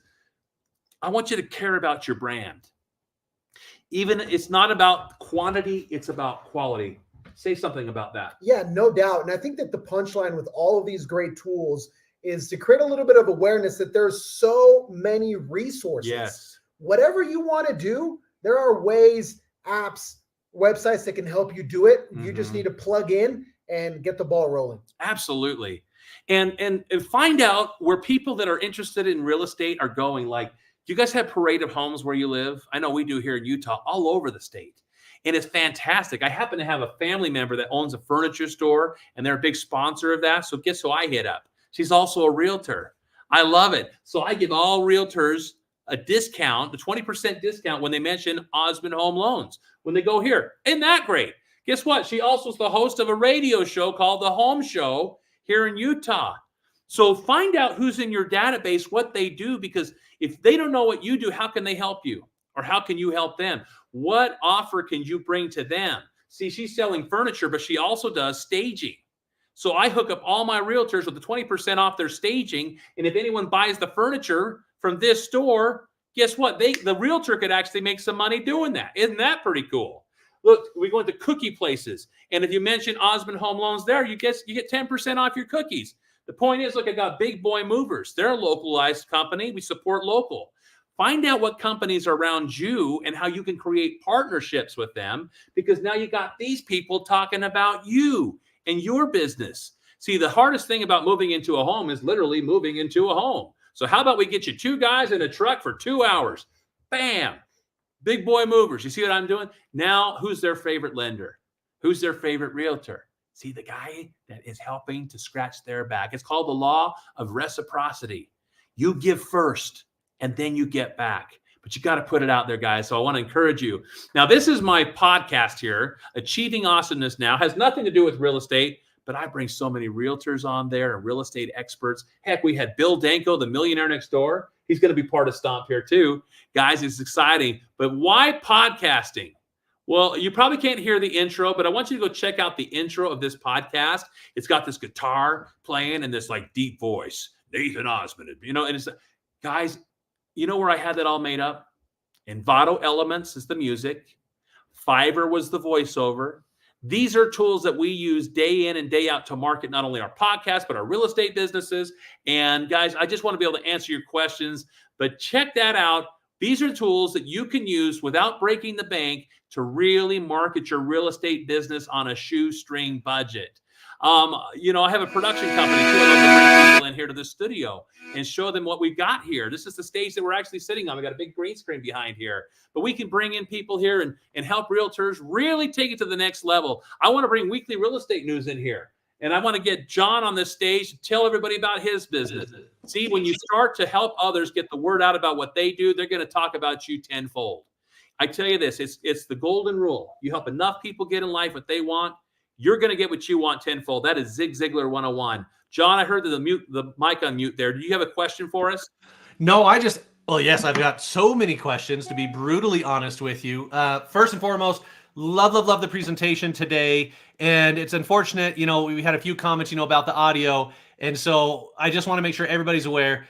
[SPEAKER 2] I want you to care about your brand. Even it's not about quantity, it's about quality. Say something about that.
[SPEAKER 4] Yeah, no doubt. And I think that the punchline with all of these great tools is to create a little bit of awareness that there's so many resources.
[SPEAKER 2] Yes.
[SPEAKER 4] Whatever you want to do, there are ways, apps, websites that can help you do it. You just need to plug in and get the ball rolling.
[SPEAKER 2] Absolutely. And find out where people that are interested in real estate are going. Like, do you guys have Parade of Homes where you live? I know we do here in Utah, all over the state. And it's fantastic. I happen to have a family member that owns a furniture store, and they're a big sponsor of that. So guess who I hit up? She's also a realtor. I love it. So I give all realtors a discount, the 20% discount when they mention Osmond Home Loans, when they go here. Isn't that great? Guess what? She also is the host of a radio show called The Home Show here in Utah. So find out who's in your database, what they do, because if they don't know what you do, how can they help you? Or how can you help them? What offer can you bring to them? See, she's selling furniture, but she also does staging. So I hook up all my realtors with the 20% off their staging. And if anyone buys the furniture from this store, guess what? The realtor could actually make some money doing that. Isn't that pretty cool? Look, we go into cookie places. And if you mention Osmond Home Loans there, you get 10% off your cookies. The point is, look, I got Big Boy Movers. They're a localized company. We support local. Find out what companies are around you and how you can create partnerships with them, because now you got these people talking about you and your business. See, the hardest thing about moving into a home is literally moving into a home. So how about we get you two guys in a truck for 2 hours? Bam. Big Boy Movers. You see what I'm doing? Now, who's their favorite lender? Who's their favorite realtor? See, the guy that is helping to scratch their back. It's called the law of reciprocity. You give first, and then you get back. But you got to put it out there, guys. So I want to encourage you. Now, this is my podcast here, Achieving Awesomeness Now. Has nothing to do with real estate, but I bring so many realtors on there and real estate experts. Heck, we had Bill Danko, the millionaire next door. He's going to be part of Stomp here too. Guys, it's exciting. But why podcasting? Well, you probably can't hear the intro, but I want you to go check out the intro of this podcast. It's got this guitar playing and this like deep voice, Nathan Osmond, and it's, guys, you know where I had that all made up? Envato Elements is the music. Fiverr was the voiceover. These are tools that we use day in and day out to market not only our podcast, but our real estate businesses. And guys, I just want to be able to answer your questions, but check that out. These are tools that you can use without breaking the bank to really market your real estate business on a shoestring budget. I have a production company too. I love to bring people in here to the studio and show them what we've got here. This is the stage that we're actually sitting on. We got a big green screen behind here, but we can bring in people here and help realtors really take it to the next level. I want to bring weekly real estate news in here. And I want to get John on this stage to tell everybody about his business. See, when you start to help others get the word out about what they do, they're going to talk about you tenfold. I tell you this, it's the golden rule. You help enough people get in life what they want, you're going to get what you want tenfold. That is Zig Ziglar 101. John, I heard the mic on mute there. Do you have a question for us?
[SPEAKER 7] No, well, yes, I've got so many questions, to be brutally honest with you. First and foremost, love the presentation today. And it's unfortunate, we had a few comments, about the audio. And so I just want to make sure everybody's aware.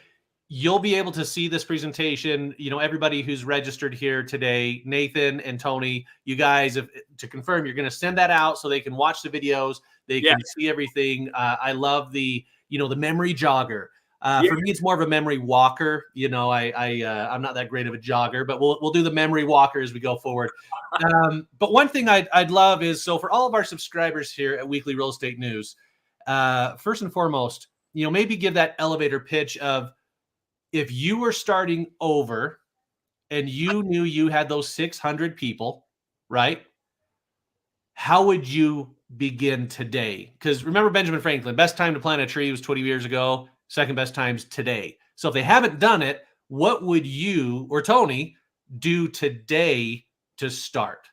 [SPEAKER 7] You'll be able to see this presentation, everybody who's registered here today, Nathan and Tony, you guys, to confirm, you're going to send that out so they can watch the videos. They can see everything. I love the memory jogger. For me, it's more of a memory walker. I'm not that great of a jogger, but we'll do the memory walker as we go forward. But one thing I'd love is, so for all of our subscribers here at Weekly Real Estate News, first and foremost, maybe give that elevator pitch of, if you were starting over and you knew you had those 600 people, right? How would you begin today? Because remember Benjamin Franklin, best time to plant a tree was 20 years ago. Second best times today. So if they haven't done it, what would you or Tony do today to start?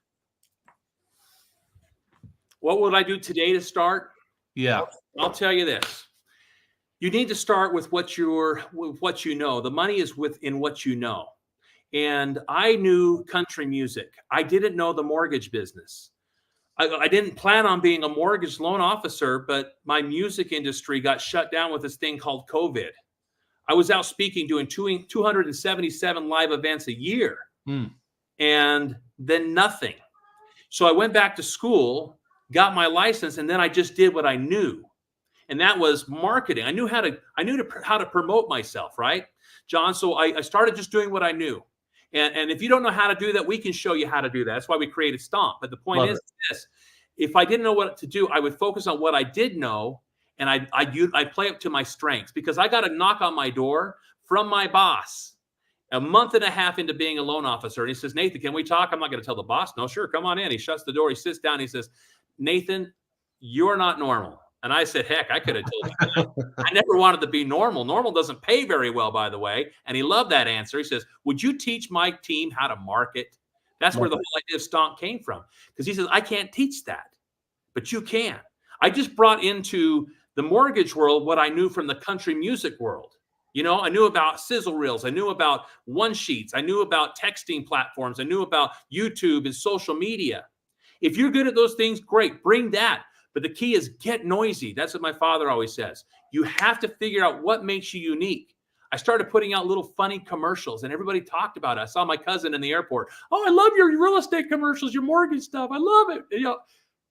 [SPEAKER 2] What would I do today to start?
[SPEAKER 7] Yeah.
[SPEAKER 2] I'll tell you this. You need to start with what you know. The money is within what you know. And I knew country music. I didn't know the mortgage business. I didn't plan on being a mortgage loan officer, but my music industry got shut down with this thing called COVID. I was out speaking, doing 277 live events a year, and then nothing. So I went back to school, got my license, and then I just did what I knew. And that was marketing. I knew how to promote myself, right, John? So I started just doing what I knew. And if you don't know how to do that, we can show you how to do that. That's why we created Stomp. But the point is this: if I didn't know what to do, I would focus on what I did know, and I play up to my strengths, because I got a knock on my door from my boss a month and a half into being a loan officer, and he says, "Nathan, can we talk?" I'm not going to tell the boss. No, sure, come on in. He shuts the door. He sits down. He says, "Nathan, you're not normal." And I said, heck, I could have told you that. I never wanted to be normal. Normal doesn't pay very well, by the way. And he loved that answer. He says, "Would you teach my team how to market?" That's where the whole idea of Stomp came from. Because he says, "I can't teach that, but you can." I just brought into the mortgage world what I knew from the country music world. I knew about sizzle reels. I knew about one sheets. I knew about texting platforms. I knew about YouTube and social media. If you're good at those things, great, bring that. But the key is get noisy. That's what my father always says. You have to figure out what makes you unique. I started putting out little funny commercials, and everybody talked about it. I saw my cousin in the airport. "Oh, I love your real estate commercials, your mortgage stuff. I love it."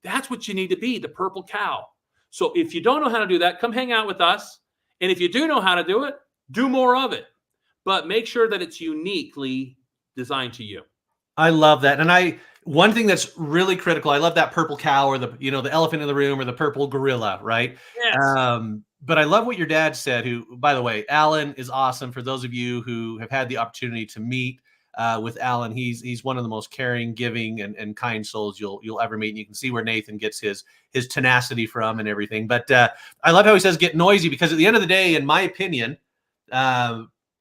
[SPEAKER 2] That's what you need to be, the purple cow. So if you don't know how to do that, come hang out with us. And if you do know how to do it, do more of it. But make sure that it's uniquely designed to you.
[SPEAKER 7] I love that. And one thing that's really critical, I love that purple cow, or the elephant in the room, or the purple gorilla, right?
[SPEAKER 2] Yes.
[SPEAKER 7] But I love what your dad said, who, by the way, Alan is awesome. For those of you who have had the opportunity to meet with Alan, he's one of the most caring, giving, and kind souls you'll ever meet. And you can see where Nathan gets his tenacity from and everything. But I love how he says get noisy, because at the end of the day, in my opinion,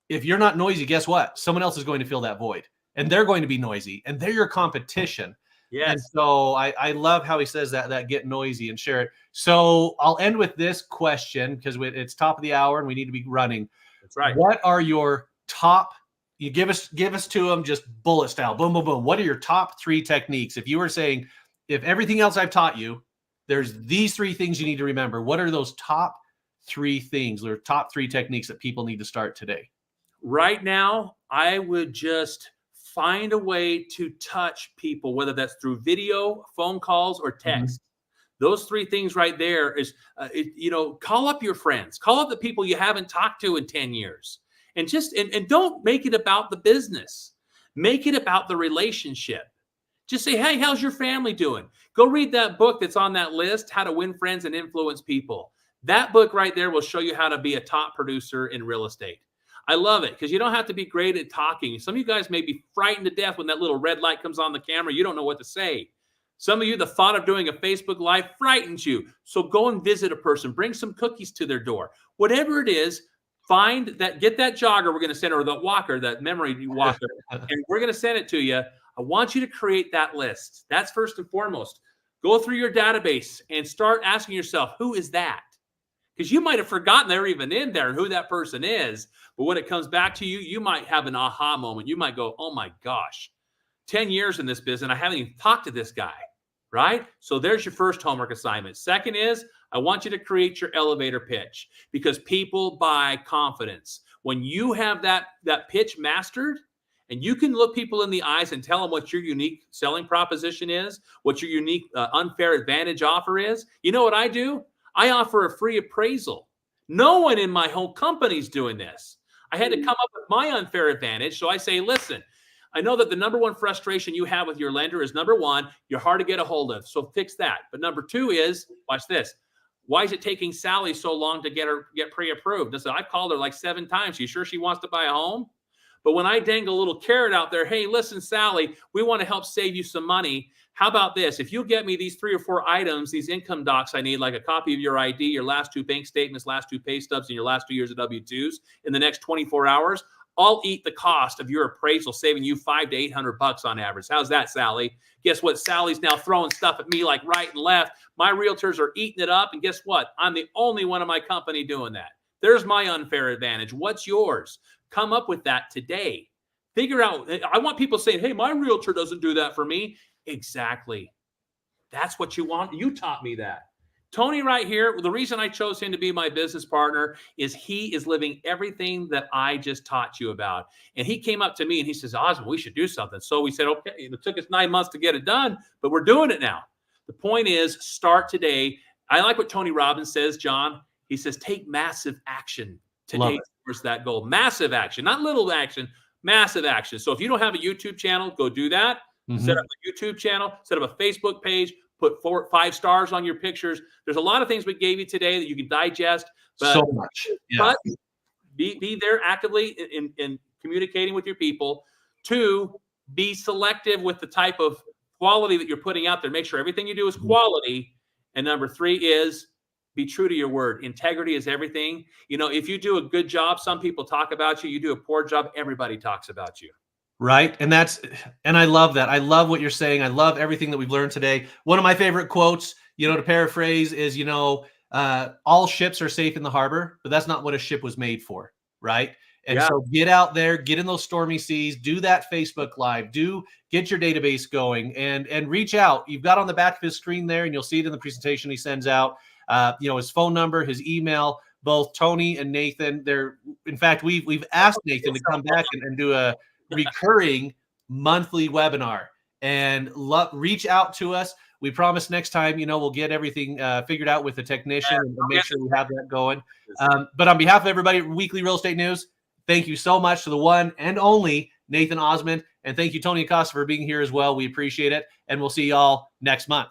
[SPEAKER 7] if you're not noisy, guess what? Someone else is going to fill that void. And they're going to be noisy, and they're your competition.
[SPEAKER 2] Yes.
[SPEAKER 7] And so I love how he says that get noisy and share it. So I'll end with this question, because it's top of the hour and we need to be running.
[SPEAKER 2] That's right.
[SPEAKER 7] What are your top? You give us to them just bullet style, boom, boom, boom. What are your top 3 techniques? If you were saying, if everything else I've taught you, there's these 3 things you need to remember. What are those top 3 things, or top 3 techniques that people need to start today?
[SPEAKER 2] Right now, I would just find a way to touch people, whether that's through video, phone calls, or text. Those 3 things right there is, call up your friends, call up the people you haven't talked to in 10 years. And just, and don't make it about the business. Make it about the relationship. Just say, hey, how's your family doing? Go read that book that's on that list, How to Win Friends and Influence People. That book right there will show you how to be a top producer in real estate. I love it because you don't have to be great at talking. Some of you guys may be frightened to death when that little red light comes on the camera. You don't know what to say. Some of you, the thought of doing a Facebook Live frightens you. So go and visit a person. Bring some cookies to their door. Whatever it is, get that jogger we're going to send, or the walker, that memory walker, and we're going to send it to you. I want you to create that list. That's first and foremost. Go through your database and start asking yourself, who is that? Because you might have forgotten they're even in there and who that person is. But when it comes back to you, you might have an aha moment. You might go, oh my gosh, 10 years in this business, I haven't even talked to this guy, right? So there's your first homework assignment. Second is, I want you to create your elevator pitch, because people buy confidence. When you have that pitch mastered, and you can look people in the eyes and tell them what your unique selling proposition is, what your unique unfair advantage offer is. You know what I do? I offer a free appraisal. No one in my whole company is doing this. I had to come up with my unfair advantage. So I say, listen, I know that the number one frustration you have with your lender is, number one, you're hard to get a hold of. So fix that. But number two is, watch this. Why is it taking Sally so long to get pre-approved? I said, I've called her like 7 times. You sure she wants to buy a home? But when I dangle a little carrot out there, hey, listen, Sally, we want to help save you some money. How about this? If you get me these 3 or 4 items, these income docs I need, like a copy of your ID, your last 2 bank statements, last 2 pay stubs, and your last 2 years of W-2s in the next 24 hours, I'll eat the cost of your appraisal, saving you $500 to $800 on average. How's that, Sally? Guess what? Sally's now throwing stuff at me like right and left. My realtors are eating it up. And guess what? I'm the only one in my company doing that. There's my unfair advantage. What's yours? Come up with that today. Figure out. I want people saying, hey, my realtor doesn't do that for me. Exactly. That's what you want. You taught me that. Tony right here, the reason I chose him to be my business partner is he is living everything that I just taught you about. And he came up to me and he says, Osmond, we should do something. So we said, okay, it took us 9 months to get it done, but we're doing it now. The point is, start today. I like what Tony Robbins says, John. He says, take massive action today towards that goal. Massive action, not little action, massive action. So if you don't have a YouTube channel, go do that. Set up a YouTube channel, set up a Facebook page, put 4 or 5 stars on your pictures. There's a lot of things we gave you today that you can digest. But,
[SPEAKER 7] so much. Yeah.
[SPEAKER 2] But be there actively in communicating with your people. 2, be selective with the type of quality that you're putting out there. Make sure everything you do is quality. And number 3 is be true to your word. Integrity is everything. You know, if you do a good job, some people talk about you. You do a poor job, everybody talks about you.
[SPEAKER 7] Right. And I love that. I love what you're saying. I love everything that we've learned today. One of my favorite quotes, to paraphrase is, all ships are safe in the harbor, but that's not what a ship was made for. Right. And so get out there, get in those stormy seas, do that Facebook Live, get your database going and reach out. You've got on the back of his screen there, and you'll see it in the presentation he sends out, his phone number, his email. Both Tony and Nathan, in fact, we've asked Nathan to come back and do a recurring monthly webinar and reach out to us. We promise next time, we'll get everything figured out with the technician and make sure we have that going. But on behalf of everybody at Weekly Real Estate News, thank you so much to the one and only Nathan Osmond. And thank you, Tony Acosta, for being here as well. We appreciate it. And we'll see y'all next month.